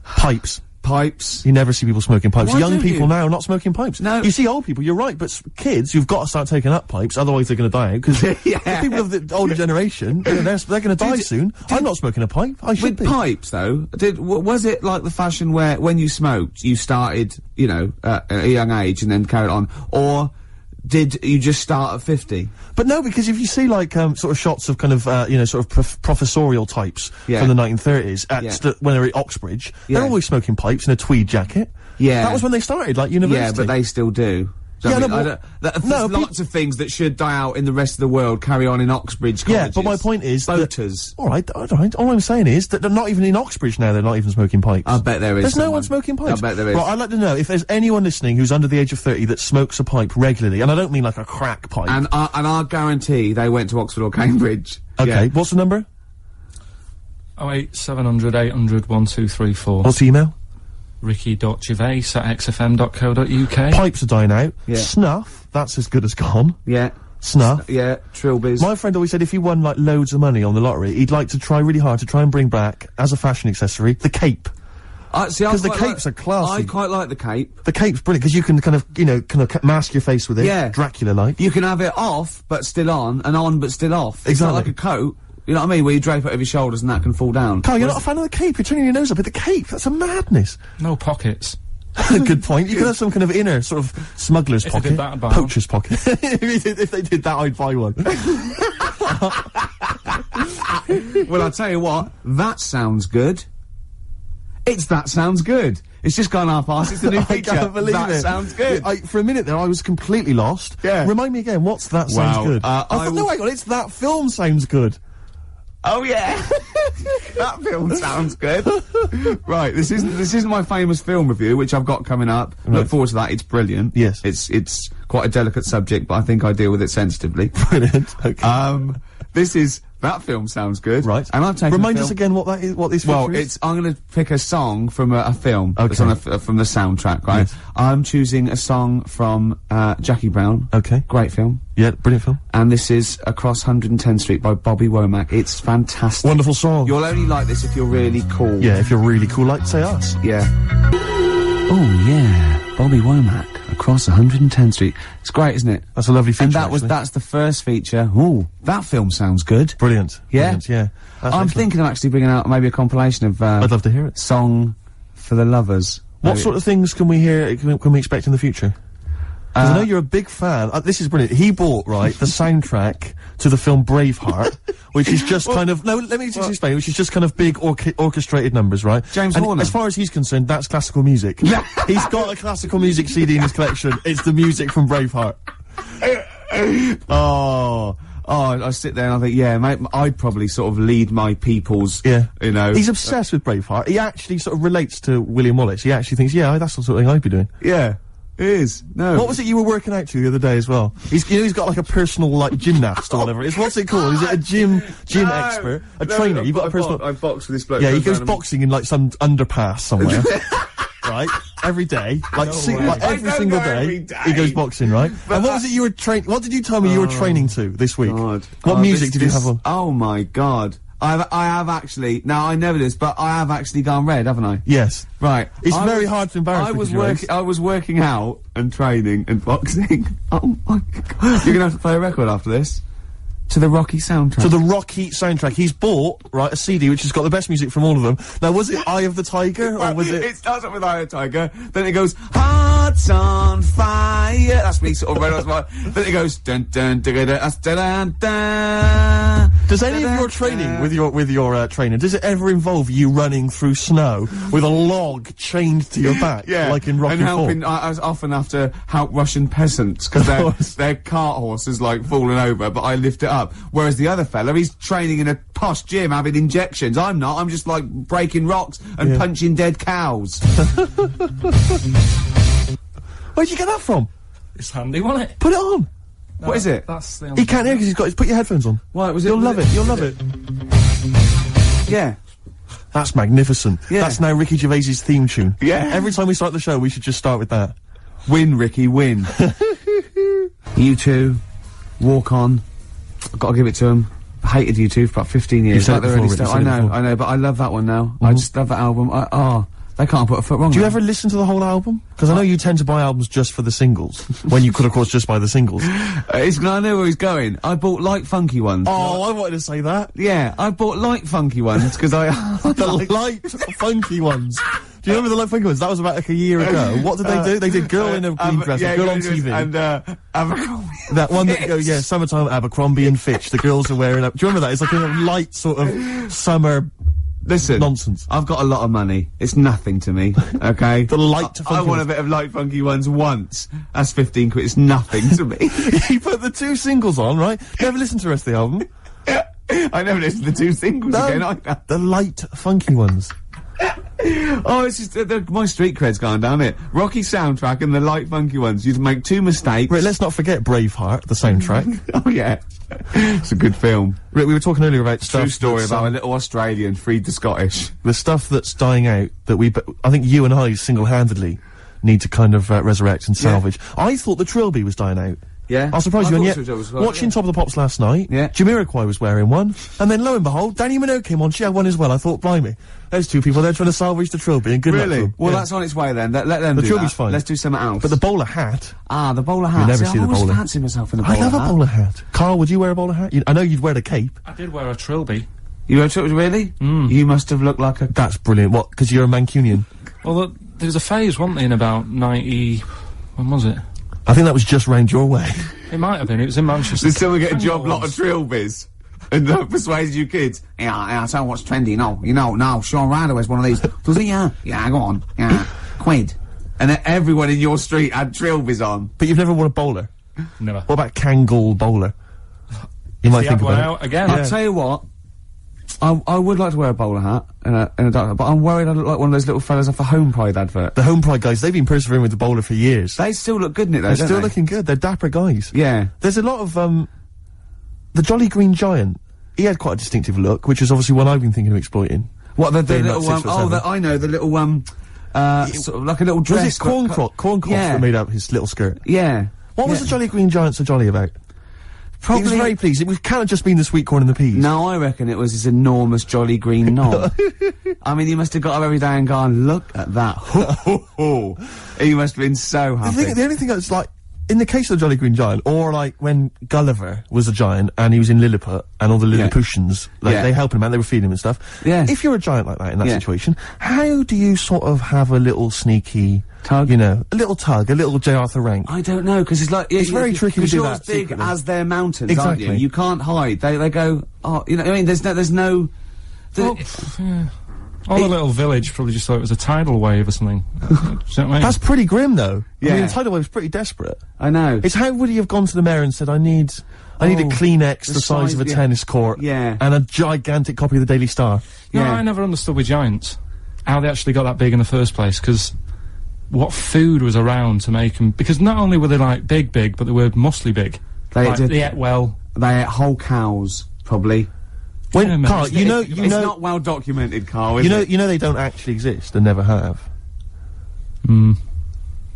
Pipes. Pipes. You never see people smoking pipes. Why Young people now are not smoking pipes. No. You see old people, you're right, but kids, you've got to start taking up pipes, otherwise they're going to die out, because the people of the older generation, they're going to die soon. I'm not smoking a pipe. I should be. With pipes, though, was it like the fashion where, when you smoked, you started, you know, at a young age and then carried on, or did you just start at 50? But no, because if you see, like, sort of shots of kind of, you know, sort of professorial types from the 1930s when they were at Oxbridge, they're always smoking pipes in a tweed jacket. Yeah. That was when they started, like, university. Yeah, but they still do. So there's lots of things that should die out in the rest of the world carry on in Oxbridge colleges. Yeah, but my point is... Boaters. Alright, all I'm saying is that they're not even in Oxbridge now, they're not even smoking pipes. I bet there is. There's no one smoking pipes. I bet there is. Right, I'd like to know if there's anyone listening who's under the age of 30 that smokes a pipe regularly, and I don't mean like a crack pipe. And I guarantee they went to Oxford or Cambridge. Okay, what's the number? 08700 800 1234. What's the email? ricky.gervais@xfm.co.uk. Pipes are dying out. Yeah. Snuff, that's as good as gone. Yeah. Snuff. Yeah, trilbies. My friend always said if he won, like, loads of money on the lottery, he'd like to try really hard to try and bring back, as a fashion accessory, the cape. Because the capes are classy. I quite like the cape. The cape's brilliant, because you can kind of, you know, mask your face with it. Yeah. Dracula-like. You can have it off, but still on, and on, but still off. Exactly. It's not like a coat. You know what I mean? Where you drape it over your shoulders and that can fall down. Carl, you're not a fan of the cape. You're turning your nose up at the cape. That's a madness. No pockets. Good point. You could have some kind of inner sort of smuggler's pocket. Did that, poacher's pocket. If they did that, I'd buy one. Well, I'll tell you what. That sounds good. That sounds good. It's just gone half past. It's the new feature. I can't believe it. That sounds good. For a minute there, I was completely lost. Yeah. Remind me again, what's that sounds good? No, hang on, it's that film sounds good. Oh yeah, that film sounds good. Right, this isn't my famous film review, which I've got coming up. Right. Look forward to that. It's brilliant. Yes, it's quite a delicate subject, but I think I deal with it sensitively. Brilliant. Okay. This is that film sounds good. Right. And I've taken. Remind us again what that is. What this feature is. I'm going to pick a song from a film. Okay. That's on from the soundtrack. Right. Yes. I'm choosing a song from Jackie Brown. Okay. Great film. Yeah, brilliant film. And this is Across 110th Street by Bobby Womack. It's fantastic. Wonderful song. You'll only like this if you're really cool. Yeah, if you're really cool, like, say, us. Yeah. Oh, yeah. Bobby Womack. Across 110th Street. It's great, isn't it? That's a lovely feature, And that's the first feature. Ooh, that film sounds good. Brilliant. Yeah? Brilliant, yeah. I'm thinking of actually bringing out maybe a compilation of, I'd love to hear it. Song for the Lovers. What sort of things can we hear, can we expect in the future? Because I know you're a big fan. This is brilliant. He bought, right, the soundtrack to the film Braveheart, which is just kind of... No, let me just explain. Which is just kind of big orchestrated numbers, right? James Horner. As far as he's concerned, that's classical music. He's got a classical music CD in his collection. It's the music from Braveheart. Oh, I sit there and I think, yeah, mate, I'd probably sort of lead my people's, you know... He's obsessed with Braveheart. He actually sort of relates to William Wallace. He actually thinks, yeah, that's the sort of thing I'd be doing. Yeah. It is. No. What was it you were working out to the other day as well? He's got like a personal, like, gymnast or whatever it is. What's it called? Is it a gym expert? A trainer? You've got a personal... I box with this bloke. Yeah, he goes boxing in, like, some underpass somewhere. Right? Every day. Like, every single day. He goes boxing, right? And what was it you were what did you tell me you were training to this week? God. What music did you have on? Oh my God. I have actually, now I never this, but I have actually gone red, haven't I? Yes. Right. It's very hard to embarrass I was working out and training and boxing. Oh my God. You're gonna have to play a record after this. To the Rocky soundtrack. To the Rocky soundtrack. He's bought, right, a CD which has got the best music from all of them. Now, was it Eye of the Tiger, or was it... It starts off with Eye of the Tiger, then it goes, Hearts on Fire. That's me sort of red on Then it goes, dun dun dun dun dun dun dun. Does any of your training, with your trainer, does it ever involve you running through snow with a log chained to your back? Yeah. Like in Rocky and helping, IV? I was often have to help Russian peasants, because their cart horse is, like, falling over, but I lift it up. Whereas the other fella, he's training in a posh gym having injections. I'm not. I'm just, like, breaking rocks and punching dead cows. Where'd you get that from? It's handy, wasn't it? Put it on. No, what is it? That's the He can't hear because he's got... Put your headphones on. What was it? You'll love it. You'll love it. Yeah. That's magnificent. Yeah. That's now Ricky Gervais's theme tune. Yeah. Every time we start the show, we should just start with that. Win, Ricky, win. U2, Walk On. I've got to give it to them. I hated U2 for about 15 years. You've said it before, Rick, I know, but I love that one now. I just love that album. They can't put a foot wrong. Do you ever listen to the whole album? Because I know you tend to buy albums just for the singles, when you could, of course, just buy the singles. I know where he's going. I bought light funky ones. Oh, I wanted to say that. Yeah, I bought light funky ones, because The light funky ones. Do you remember the light funky ones? That was about like a year ago. What did they do? They did Girl in a Green Dress, Girl on TV. And, Abercrombie. That one that, Summertime Abercrombie and Fitch. The girls are wearing up. Do you remember that? It's like a light sort of summer... Listen, nonsense. I've got a lot of money. It's nothing to me, okay? The light I want a bit of light funky ones once. That's 15 quid. It's nothing to me. You put the 2 singles on, right? Never listen to the rest of the album. I never listened to the 2 singles again either. The light funky ones. Oh, it's just my street cred's gone down it. Rocky soundtrack and the light funky ones. You make 2 mistakes. Right, let's not forget Braveheart, the soundtrack. Oh yeah, it's a good film. Rick, we were talking earlier about stuff. True story about a little Australian freed the Scottish. The stuff that's dying out that I think you and I single-handedly need to kind of resurrect and salvage. I thought the Trilby was dying out. Yeah. I'll surprise you, and yet, well, watching Top of the Pops last night, Jamiroquai was wearing one, and then lo and behold, Danny Minogue came on, she had one as well. I thought, blimey, there's 2 people there trying to salvage the Trilby, and good luck to them. Well, that's on its way then. Let them do that. The Trilby's fine. Let's do something else. But the bowler hat... Ah, the bowler hat. You never see the bowler. I always fancy myself in a bowler hat. I love a bowler hat. Carl, would you wear a bowler hat? I know you'd wear a cape. I did wear a Trilby. You wear a Trilby, really? You must have looked like a... That's brilliant. What, because you're a Mancunian? Well, there was a phase, wasn't there, in about 90... When was it? I think that was just round your way. It might have been. It was in Manchester. Did someone get a job lot of Trilbys? And persuaded you kids? Yeah, I'll tell you what's trendy. No, Sean Ryder wears one of these. Does he? Yeah, go on. Yeah, quid. And then everyone in your street had Trilbys on. But you've never worn a bowler? Never. What about Kangol bowler? You might think about out again. I'll tell you what. I would like to wear a bowler hat in a dark, but I'm worried I look like one of those little fellas off a Home Pride advert. The Home Pride guys, they've been persevering with the bowler for years. They still look good in it though, They're still looking good. They're dapper guys. Yeah. There's a lot of, the Jolly Green Giant, he had quite a distinctive look, which is obviously one I've been thinking of exploiting. What, the little, I know, the little, sort of like a little dress. Was it Corncroft that made up his little skirt? Yeah. What was the Jolly Green Giant so jolly about? Probably. He was very pleased. It can't have just been the sweet corn and the peas. No, I reckon it was his enormous jolly green knob. I mean, he must have got up every day and gone, look at that. Ho, ho, ho. He must have been so happy. The only thing that's like, in the case of the Jolly Green Giant, or like when Gulliver was a giant and he was in Lilliput and all the Lilliputians, they helped him out, they were feeding him and stuff. Yeah. If you're a giant like that in that situation, how do you sort of have a little sneaky tug? A little tug, a little J. Arthur Rank? I don't know, because it's like... It's very tricky to do that. Because you're as big as their mountains, exactly. aren't you? You can't hide. They go, I mean, there's no... All the little village probably just thought it was a tidal wave or something. That's pretty grim, though. Yeah. I mean, the tidal wave's pretty desperate. I know. It's how would he have gone to the mayor and said, I need a Kleenex the size of a tennis court. Yeah. And a gigantic copy of the Daily Star. No, I never understood with giants how they actually got that big in the first place, because what food was around to make them... Because not only were they, like, big, but they were muscly big. They ate well. They ate whole cows, probably. When, Carl, it's not well documented, Carl, you know they don't actually exist and never have.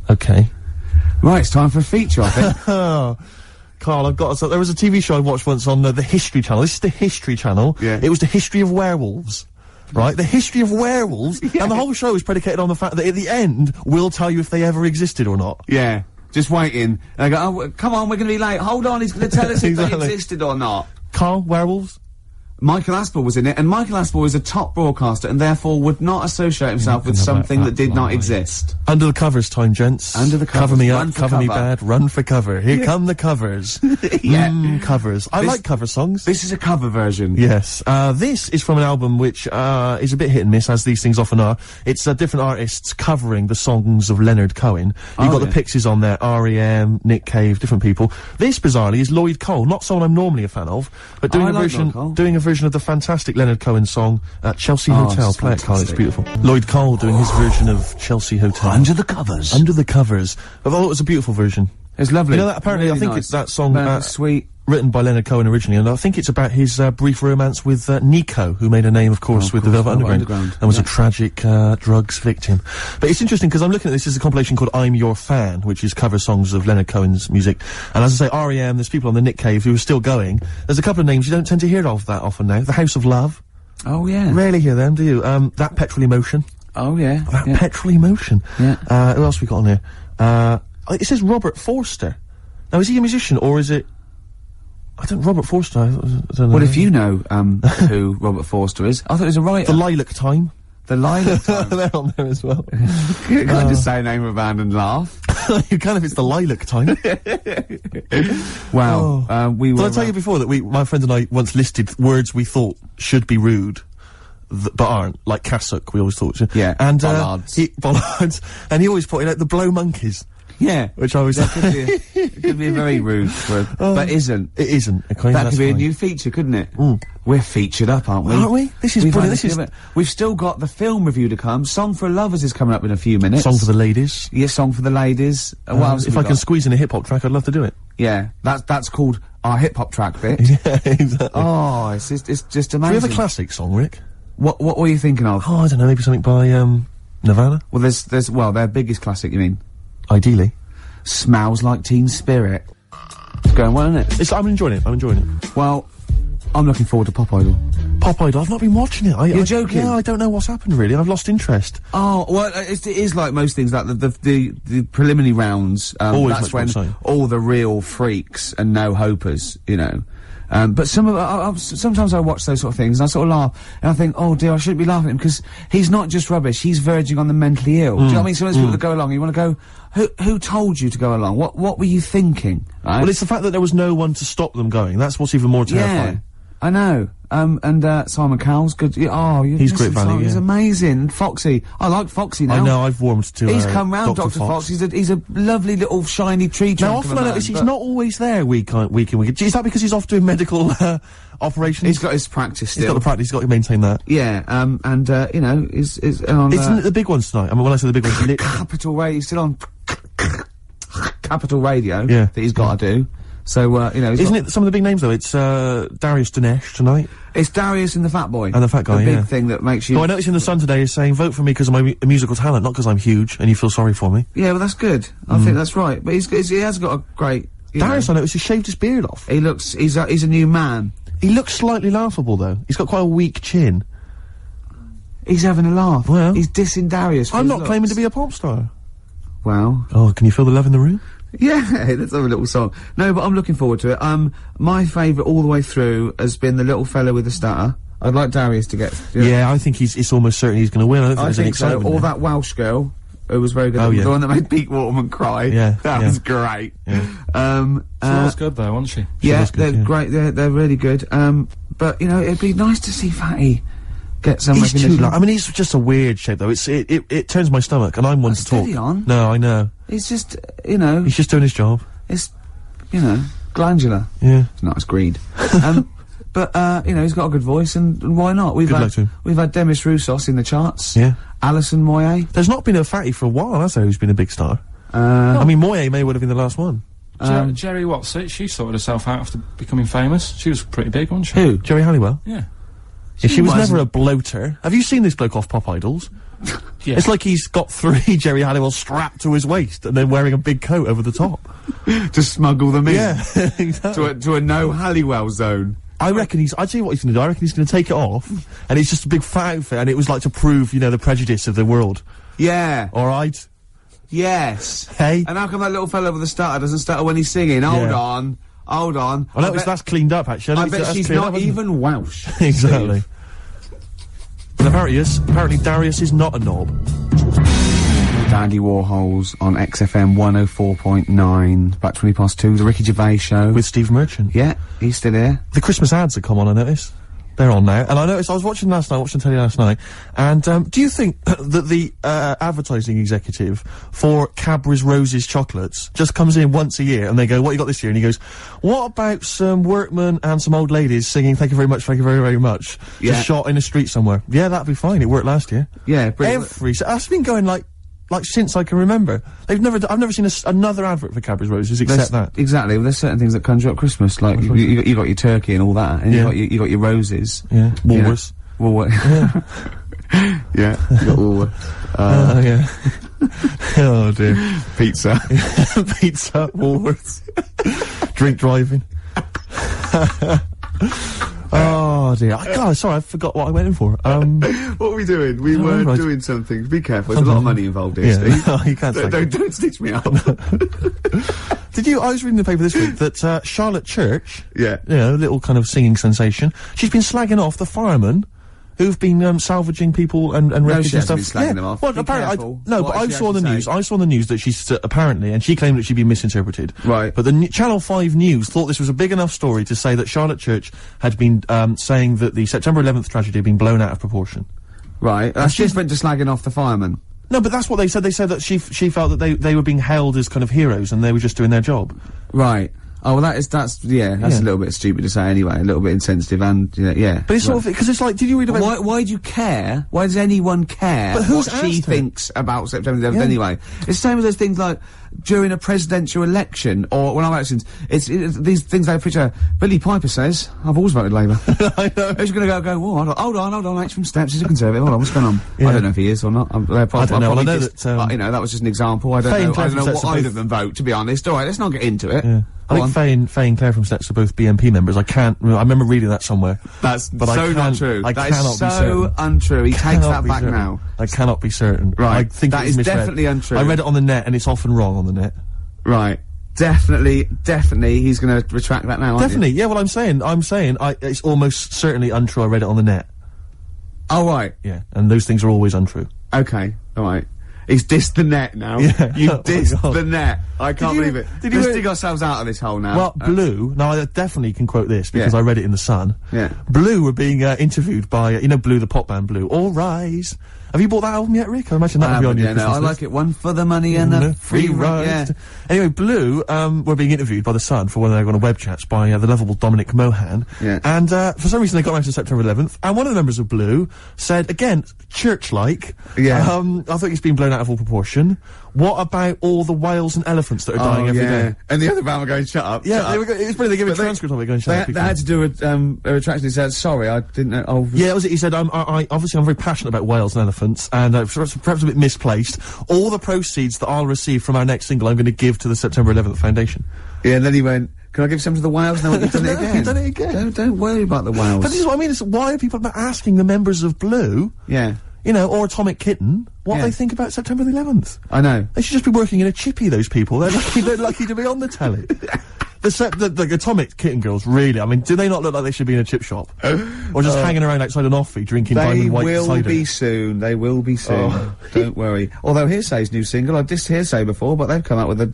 Okay. Right, it's time for a feature, I think. Oh, Carl, I've got... there was a TV show I watched once on the History Channel. This is the History Channel. Yeah. It was the history of werewolves. Right? The history of werewolves. And the whole show is predicated on the fact that at the end, we'll tell you if they ever existed or not. Yeah. Just waiting. And I go, oh, come on, we're going to be late. Hold on, he's going to tell us if they existed or not. Karl, Werewolves? Michael Aspel was in it, and Michael Aspel is a top broadcaster and therefore would not associate himself with something that did not exist. Under the covers time, gents. Under the covers. Cover me up, cover me bad, run for cover. Here come the covers. Covers. I like cover songs. This is a cover version. Yes. This is from an album which, is a bit hit and miss, as these things often are. It's, different artists covering the songs of Leonard Cohen. You've got the Pixies on there, R.E.M., Nick Cave, different people. This, bizarrely, is Lloyd Cole, not someone I'm normally a fan of, but doing a version of the fantastic Leonard Cohen song, Chelsea Hotel. Play it, Carl, it's beautiful. Lloyd Cole doing his version of Chelsea Hotel. Under the covers. Under the covers. I thought it was a beautiful version. It's lovely. You know that, apparently, really I think it's that song, sweet. Written by Leonard Cohen originally, and I think it's about his brief romance with Nico, who made a name, of course, with the Velvet Underground, and was a tragic drugs victim. But it's interesting because I'm looking at this as a compilation called I'm Your Fan, which is cover songs of Leonard Cohen's music. And as I say, R.E.M., there's people on the Nick Cave who are still going. There's a couple of names you don't tend to hear of that often now. The House of Love. Oh, yeah. Rarely hear them, do you? That Petrol Emotion. Oh, yeah. That Petrol Emotion. Yeah. Who else we got on here? It says Robert Forster. Now, is he a musician, or is it... Robert Forster, I don't know. Well, if you know, who Robert Forster is, I thought he was a writer. The Lilac Time. The Lilac Time. They're on there as well. You can't just say name of a band and laugh. You can if it's the Lilac Time. Wow. We were... Did I tell you before that my friend and I once listed words we thought should be rude, but aren't, like cassock, we always thought. Yeah, and, bollards. Bollards. And he always put in, like, the blow monkeys. Yeah. Which I was... It could be a very rude word, but isn't. It isn't. Okay, that could be a new feature, couldn't it? We're featured up, aren't we? Aren't we? This is brilliant. We've still got the film review to come. Song for Lovers is coming up in a few minutes. Song for the ladies. Yeah, Song for the ladies. What else if I can squeeze in a hip-hop track, I'd love to do it. Yeah, that's called our hip-hop track bit. Yeah, exactly. Oh, it's just amazing. Do we have a classic song, Rick? What were you thinking of? Oh, I don't know, maybe something by, Nirvana? Well, there's their biggest classic, you mean? Ideally. Smells Like Teen Spirit. It's going well, isn't it? I'm enjoying it. Well, I'm looking forward to Pop Idol. Pop Idol? I've not been watching it. You're joking? Yeah, I don't know what's happened, really. I've lost interest. Oh, well, it is like most things, like the preliminary rounds, that's when all the real freaks and no-hopers, you know. But sometimes I watch those sort of things and I sort of laugh and I think, oh dear, I shouldn't be laughing at him because he's not just rubbish, he's verging on the mentally ill. Do you know what I mean? Sometimes people that go along, you want to go, who told you to go along? What were you thinking? Right? Well, it's the fact that there was no one to stop them going. That's what's even more terrifying. Yeah, I know. And Simon Cowell's good. He's great value. He's amazing. Foxy. I like Foxy now. I know, I've warmed to He's come round, Dr. Fox. He's a lovely little shiny tree trunk. Now, often I notice he's not always there week in, week out. Is that because he's off doing medical operations? He's got his practice still. He's got the practice, he's got to maintain that. Yeah, you know, is on... Isn't it the big ones tonight? I mean, when I say the big ones... Capital Radio, he's still on Capital Radio. Yeah. That he's got to do. So, you know... Isn't it some of the big names, though? It's, Darius Dinesh tonight. It's Darius and the Fat Boy. And the Fat Guy, the big thing that makes you... No, I noticed in the Sun today is saying, vote for me because of my musical talent, not because I'm huge and you feel sorry for me. Yeah, well, that's good. I think that's right. But he has got a great... Darius, I noticed, he shaved his beard off. He's a new man. He looks slightly laughable, though. He's got quite a weak chin. He's having a laugh. Well... He's dissing Darius for I'm his not looks. claiming to be a pop star. Well... Oh, can you feel the love in the room? Yeah, let's have a little song. No, but I'm looking forward to it. My favourite all the way through has been the little fella with the stutter. I'd like Darius to get... Yeah, I think it's almost certain he's going to win. I don't think there's any excitement so. Or that Welsh girl, who was very good. Oh, yeah. The one that made Pete Waterman cry. Yeah. That was great. Yeah. She was good though, wasn't she? Yeah, they're great. They're really good. But, you know, it'd be nice to see Fatty get some recognition. I mean, he's just a weird shape, though. It turns my stomach, and I'm one to talk. Steady on. No, I know. It's just, you know... He's just doing his job. It's, you know, glandular. Yeah. It's not as greed. But, you know, he's got a good voice, and why not? We've had Demis Roussos in the charts. Yeah. Alison Moyet. There's not been a fatty for a while, has there, who's been a big star? I mean, Moyet may well have been the last one. Jerry Watts, she sorted herself out after becoming famous. She was pretty big, wasn't she? Who? Jerry Halliwell? Yeah. She was never a bloater. Have you seen this bloke off Pop Idols? Yeah. It's like he's got 3 Jerry Halliwell strapped to his waist and then wearing a big coat over the top. To smuggle them in. Yeah, exactly. To a no Halliwell zone. I reckon I'll tell you what he's gonna do, I reckon he's gonna take it off, and it's just a big fat outfit, and it was like to prove, you know, the prejudice of the world. Yeah. Alright? Yes. Hey? And how come that little fella with the stutter doesn't stutter when he's singing? Hold on. Hold on. I noticed that's cleaned up, actually. I bet she's not even Welsh. Exactly. And apparently Darius is not a knob. Dandy Warhols on XFM 104.9. About 20 past 2. The Ricky Gervais Show. With Steve Merchant. Yeah, he's still here. The Christmas ads have come on, I noticed. They're on now. And I noticed, I was watching telly last night, and do you think that the advertising executive for Cadbury's Roses chocolates just comes in once a year and they go, what you got this year? And he goes, what about some workmen and some old ladies singing thank you very much, very much, just shot in the street somewhere? Yeah, that'd be fine. It worked last year. Yeah, brilliant. That's been going like since I can remember. I've never seen another advert for Cadbury's Roses except that. Exactly. Well, there's certain things that conjure up Christmas, like you got your turkey and all that, and you got your roses. Yeah. Woolworths. Yeah. Yeah. You got Woolworths. Yeah. Oh dear. Pizza. Pizza. Woolworths. Drink driving. Oh dear. God, sorry, I forgot what I went in for. What were we doing? We were doing something. Be careful, there's a lot of money involved here, Steve. No, you can't don't stitch me up. I was reading the paper this week that Charlotte Church, yeah, you know, little kind of singing sensation, she's been slagging off the firemen who've been salvaging people and wreckage and stuff. Been slagging them off. Well, apparently, I saw on the news. I saw on the news that she's apparently, and she claimed that she'd been misinterpreted. Right. But the Channel 5 News thought this was a big enough story to say that Charlotte Church had been saying that the September 11th tragedy had been blown out of proportion. Right. That's just went to slagging off the firemen. No, but that's what they said. They said that she felt that they were being hailed as kind of heroes and they were just doing their job. Right. Oh, well, that's a little bit stupid to say anyway, a little bit insensitive and, yeah. But it's sort of, because it's like, did you read about— Why do you care? Why does anyone care what she thinks about September 11th anyway? It's the same with those things like, during a presidential election, or when I'm elections, it's these things they picture. Billy Piper says, I've always voted Labour. I know. Who's gonna go, hold on, H from Steps, he's a Conservative, hold on, what's going on? Yeah. I don't know if he is or not. I don't know, I know that, that was just an example, I don't know what either of them vote, to be honest. Alright, let's not get into it. Yeah. I think Faye and Claire from Steps are both BNP members. I remember reading that somewhere. That is so untrue. He takes that back now. I cannot be certain. Right. I think that is definitely untrue. I read it on the net and it's often wrong on the net. Right. Definitely, he's gonna retract that now, Definitely, yeah, well I'm saying, it's almost certainly untrue, I read it on the net. Oh, right. Yeah, and those things are always untrue. Okay, alright. He's dissed the net now. Yeah. You dissed the net. I can't believe it. Let's dig ourselves out of this hole now. Well, Blue, now I definitely can quote this because I read it in The Sun. Yeah. Blue were being interviewed by, Blue, the pop band Blue. All Rise. Have you bought that album yet, Rick? I imagine that would be on your Christmas list. I like it. One for the money and a free ride. Yeah. Anyway, Blue were being interviewed by The Sun for one of their web chats by the lovable Dominic Mohan. Yeah. And for some reason they got around to September 11th, and one of the members of Blue said, again, church-like, I think it's been blown out of all proportion. What about all the whales and elephants that are dying every day? And the other band were going, shut up. Yeah, it was funny, they gave a transcript of it going, shut up. They had to do a retraction. He said, sorry, I didn't know. Oh. Yeah, that was it. He said, obviously I'm very passionate about whales and elephants, and perhaps a bit misplaced. All the proceeds that I'll receive from our next single I'm going to give to the September 11th Foundation. Yeah, and then he went, can I give some to the whales? No, you've done it again. You've done it again. Don't worry about the whales. But this is what I mean, why are people asking the members of Blue, or Atomic Kitten, what they think about September the 11th? I know. They should just be working in a chippy, those people. They're lucky to be on the telly. The Atomic Kitten girls, really, I mean, do they not look like they should be in a chip shop? Or just hanging around outside an offie drinking diamond white cider? They will be soon. Don't worry. Although Hearsay's new single, I've dissed Hearsay before, but they've come out with a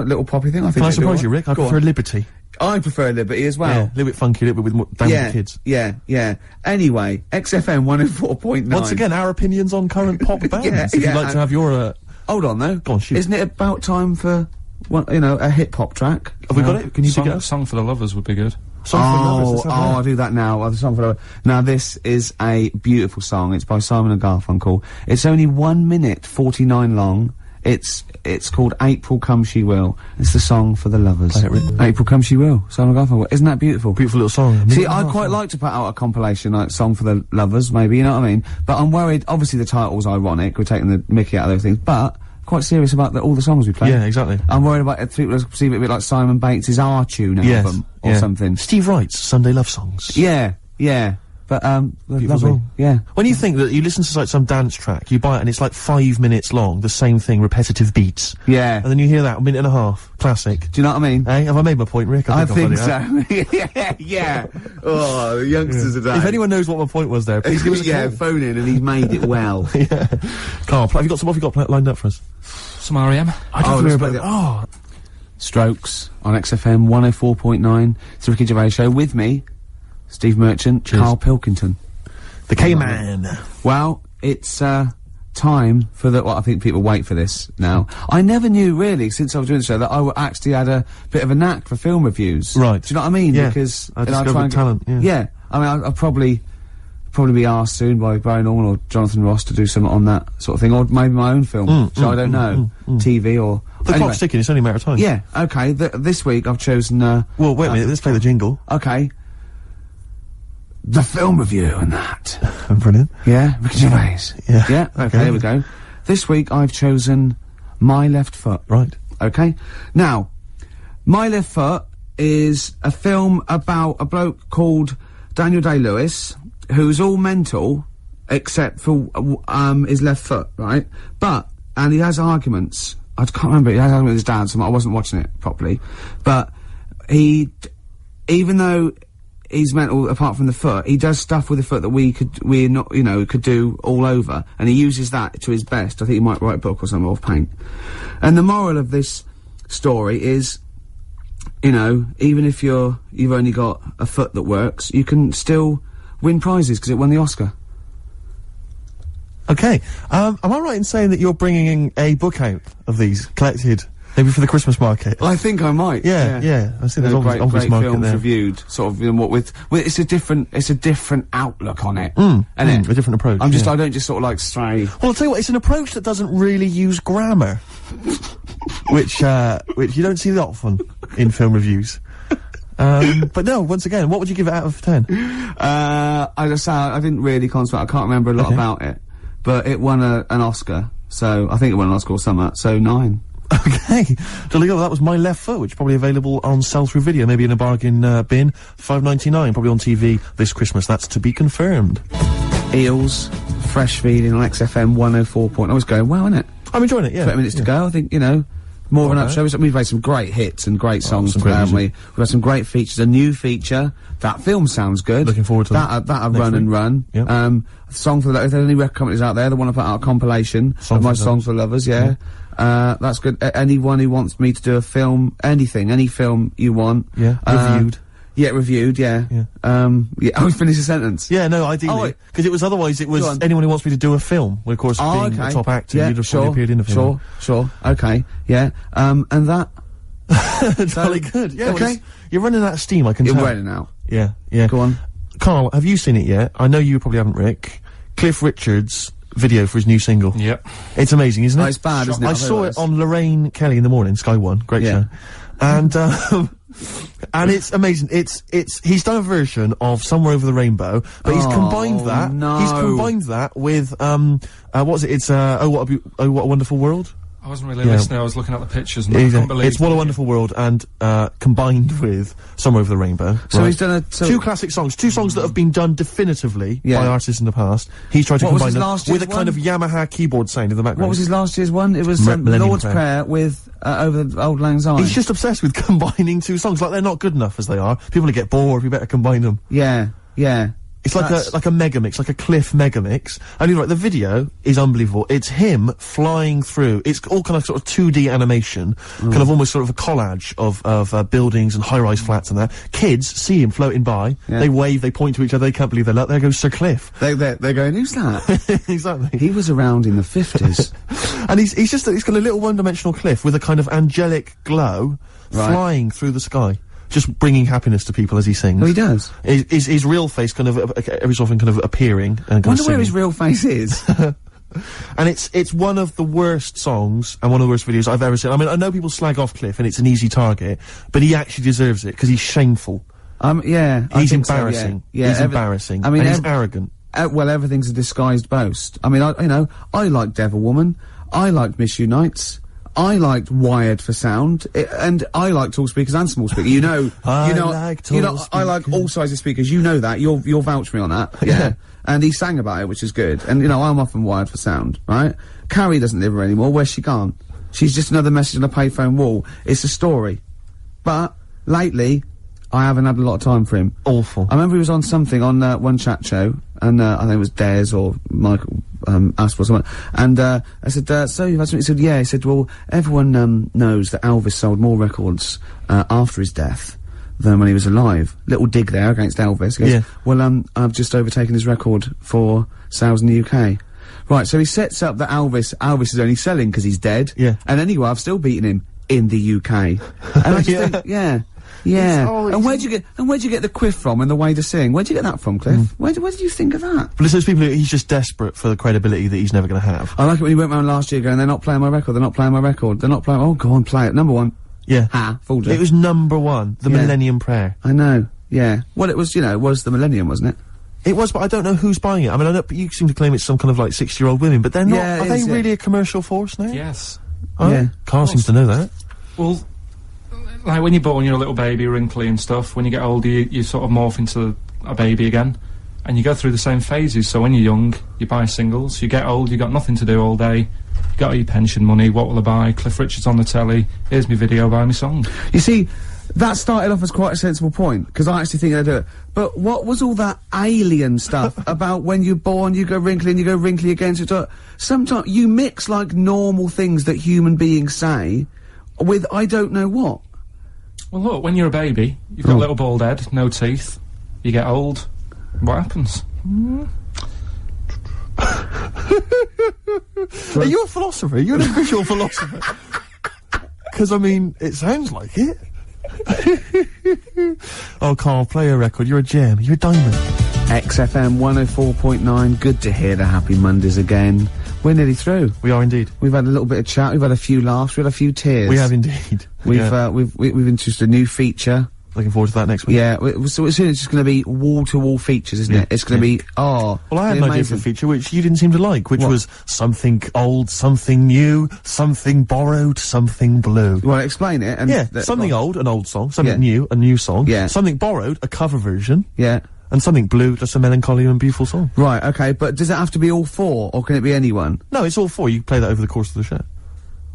little poppy thing. I think. Can I surprise you, Rick? I prefer Liberty. I prefer Liberty as well. Yeah, a little bit funky, a little bit with more down with the kids. Yeah. Anyway, XFM 104.9. Once again, our opinions on current pop bands. If you'd like to have your, Hold on, though. Go on, shoot. Isn't it about time for, a hip-hop track? Have we got it? Can you dig it up? Song for the Lovers would be good. Song for the Lovers, I'll do that now. The Song for the Lovers. Now, this is a beautiful song. It's by Simon & Garfunkel. It's only 1 minute 49 long. It's called April Come She Will. It's the song for the lovers. Play it, Rick. April Come She Will. Simon & Garfunkel. Isn't that beautiful? Beautiful little song. See, I'd quite like to put out a compilation like Song for the Lovers, maybe, you know what I mean? But I'm worried, obviously the title's ironic, we're taking the mickey out of those things, but quite serious about all the songs we play. Yeah, exactly. I'm worried about people perceive it a bit like Simon Bates' R-Tune album or something. Steve Wright's Sunday Love Songs. Yeah. But, Beautiful lovely. song. Yeah. When you think that you listen to like some dance track, you buy it and it's like 5 minutes long, the same thing, repetitive beats. Yeah. And then you hear that, a minute and a half. Classic. Do you know what I mean? Hey, have I made my point, Rick? I think so. Yeah. Oh, the youngsters today. If anyone knows what my point was there, please give us a call. phone in and he's made it well. Yeah. Carl, what have you got lined up for us? Some R.E.M. I don't know about Strokes on XFM 104.9. It's the Ricky Gervais Show with me, Steve Merchant, Cheers. Karl Pilkington. The K-Man. Well, it's time for the. Well, I think people wait for this now. I never knew really since I was doing the show that I actually had a bit of a knack for film reviews. Right. Do you know what I mean? Yeah. Because I discovered talent. Yeah. I mean, I'll probably be asked soon by Barry Norman or Jonathan Ross to do something on that sort of thing, or maybe my own film. I don't know, TV or. The clock's ticking. It's only a matter of time. Yeah. Okay. This week I've chosen. Well, wait a minute. Let's play the jingle. Okay. The film review and that. Brilliant. Yeah, Ricky Gervais. Yeah. Yeah, okay, here we go. This week I've chosen My Left Foot. Right. Okay. Now, My Left Foot is a film about a bloke called Daniel Day-Lewis, who's all mental, except for, his left foot, right? And he has arguments. I can't remember, he has arguments with his dad, so I wasn't watching it properly. But even though he's mental apart from the foot, he does stuff with the foot that could do all over, and he uses that to his best. I think he might write a book or something, or paint. And the moral of this story is, even if you've only got a foot that works, you can still win prizes because it won the Oscar. Okay. Am I right in saying that you're bringing a book out of these collected? Maybe for the Christmas market. I think I might. Yeah. I see there's obvious market films there. reviewed, sort of, with it's a different outlook on it, a isn't it? different approach. I don't just sort of like stray. Well, I'll tell you what, it's an approach that doesn't really use grammar, which you don't see that often in film reviews. But no, once again, what would you give it out of 10? I didn't really concentrate. I can't remember a lot about it, but it won an Oscar. So I think it won an Oscar or something. So 9. Okay, jolly good. That was My Left Foot, which is probably available on sell-through video, maybe in a bargain bin. $5.99, probably on TV this Christmas. That's to be confirmed. Eels, fresh feeding on XFM 104. I was going well, isn't it? I'm enjoying it. Yeah. 20 minutes to go. I think more of an up show. We've made some great hits and great songs today, haven't we? We've had some great features. A new feature. That film sounds good. Looking forward to that. That Run and Run. Yep. Song for the. If there's any record companies out there that want to put out a compilation of my songs for lovers, yeah. That's good. Anyone who wants me to do a film, any film you want. Yeah. Reviewed. Yeah, reviewed, yeah. I would finish a sentence. Yeah, no, ideally. Because it was anyone who wants me to do a film. Well, of course, being the top actor, you'd have probably appeared in a film. Sure, okay, yeah. And that. Jolly good. Yeah, okay. Well, you're running out of steam, I can tell. You're running out. Yeah. Go on. Carl, have you seen it yet? I know you probably haven't, Rick. Cliff Richard's video for his new single. Yep. It's amazing, isn't it? Oh, it's bad, isn't it? I saw it on Lorraine Kelly in the morning, Sky One. Great show. And, and it's amazing. He's done a version of Somewhere Over the Rainbow, but he's combined that. No. He's combined that with, what was it? It's, Oh, What a Wonderful World. I wasn't really listening, I was looking at the pictures and I couldn't believe it's What a Wonderful World and, combined with Somewhere Over the Rainbow. So he's done two classic songs, two songs that have been done definitively by artists in the past. He's tried to combine them with a kind of Yamaha keyboard sound in the background. What was his last year's one? It was Lord's Prayer with Over the Old Lang Syne. He's just obsessed with combining two songs, like they're not good enough as they are. People get bored, we better combine them. Yeah. It's like a mega mix, like a Cliff mega mix. And you're right, the video is unbelievable. It's him flying through. It's all kind of sort of 2D animation, kind of almost sort of a collage of buildings and high-rise flats and that. Kids see him floating by. Yeah. They wave, they point to each other. They can't believe their luck. There goes Sir Cliff. They're going, who's that? Exactly. He was around in the 50s. And he's got a little one-dimensional Cliff with a kind of angelic glow flying through the sky. Just bringing happiness to people as he sings. Oh, he does. His real face kind of every so often kind of appearing and wonder where his real face is. And it's one of the worst songs and one of the worst videos I've ever seen. I mean, I know people slag off Cliff and it's an easy target, but he actually deserves it because he's shameful. Yeah. He's embarrassing. So, yeah. He's embarrassing. I mean, and he's arrogant. Well, everything's a disguised boast. I mean, I like Devil Woman. I liked Miss Unites. I liked wired for sound, and I like tall speakers and small speakers. I like all sizes of speakers. You know that. You'll vouch for me on that. Yeah. And he sang about it, which is good. And I'm often wired for sound, right? Carrie doesn't live here anymore. Where's she gone? She's just another message on a payphone wall. It's a story. But lately, I haven't had a lot of time for him. Awful. I remember he was on something on one chat show, and I think it was Des or Michael Asp or something. And I said, so you've had something? He said, yeah. He said, well, everyone knows that Elvis sold more records after his death than when he was alive. Little dig there against Elvis. He goes, well, I've just overtaken his record for sales in the UK. Right, so he sets up that Elvis is only selling because he's dead. Yeah. And anyway, I've still beaten him in the UK. And I just think, yeah. And where'd you get the quiff from and the way to sing? Where'd you get that from, Cliff? Where did you think of that? But it's those people he's just desperate for the credibility that he's never going to have. I like it when he went round last year going, they're not playing my record, they're not playing my record, they're not playing, oh, go on, play it. Number one. Yeah. Fooled you. It was number one, the Millennium Prayer. I know, yeah. Well, it was, it was the Millennium, wasn't it? It was, but I don't know who's buying it. I mean, I know, but you seem to claim it's some kind of like 60-year-old women, but they're not. Yeah, are they really a commercial force now? Yes. Oh, yeah. Carl seems to know that. Well, like when you're born, you're a little baby, wrinkly and stuff. When you get older, you sort of morph into a baby again, and you go through the same phases. So when you're young, you buy singles. You get old, you got nothing to do all day. You got all your pension money. What will I buy? Cliff Richard's on the telly. Here's my video. Buy me song. You see, that started off as quite a sensible point, because I actually think they do it. But what was all that alien stuff about when you're born, you go wrinkly and you go wrinkly again? So sometimes you mix, like, normal things that human beings say with I don't know what. Well, look, when you're a baby, you've got a little bald head, no teeth. You get old. What happens? Are you a philosopher? Are you an official philosopher? Because, I mean, it sounds like it. Oh, Carl, play a record. You're a gem. You're a diamond. XFM 104.9. Good to hear the Happy Mondays again. We're nearly through. We are indeed. We've had a little bit of chat. We've had a few laughs. We've had a few tears. We have indeed. We've introduced a new feature. Looking forward to that next week. Yeah. So soon it's just going to be wall-to-wall features, isn't it? It's going to be Well, I had an idea for a feature which you didn't seem to like, which was something old, something new, something borrowed, something blue. You want to explain it? And something old, an old song. Something new, a new song. Yeah. Something borrowed, a cover version. Yeah. And something blue, just a melancholy and beautiful song. Right, okay, but does it have to be all four, or can it be anyone? No, it's all four. You play that over the course of the show.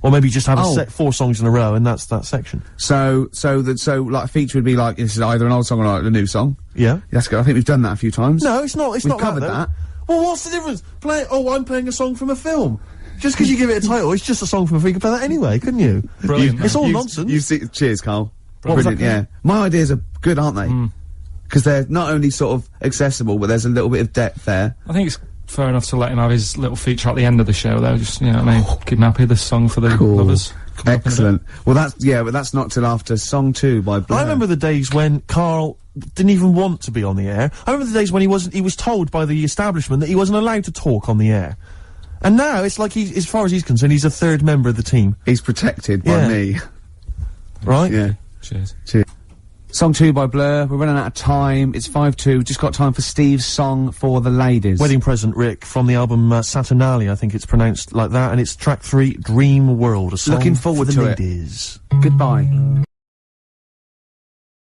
Or maybe just have four songs in a row, and that's that section. So like a feature would be like, this is either an old song or like a new song. Yeah. That's good. I think we've done that a few times. No, it's not. We've covered that. Well, what's the difference? I'm playing a song from a film. Just because you give it a title, it's just a song from a film. You could play that anyway, couldn't you? Brilliant. It's all nonsense. Cheers, Carl. Brilliant. Yeah. My ideas are good, aren't they? Because they're not only sort of accessible, but there's a little bit of depth there. I think it's fair enough to let him have his little feature at the end of the show, though. Just, you know what I mean? Keep him happy, this song for the lovers. Excellent. Well, but that's not till after Song 2 by Blur. I remember the days when Carl didn't even want to be on the air. I remember the days when he was told by the establishment that he wasn't allowed to talk on the air. And now, it's like as far as he's concerned, he's a third member of the team. He's protected by me. Right? Yeah. Cheers. Song 2 by Blur. We're running out of time. It's 5-2. Just got time for Steve's song for the ladies. Wedding Present, Rick, from the album Saturnali, I think it's pronounced like that, and it's track 3, Dream World, a song Looking forward for to the it. ladies. Goodbye.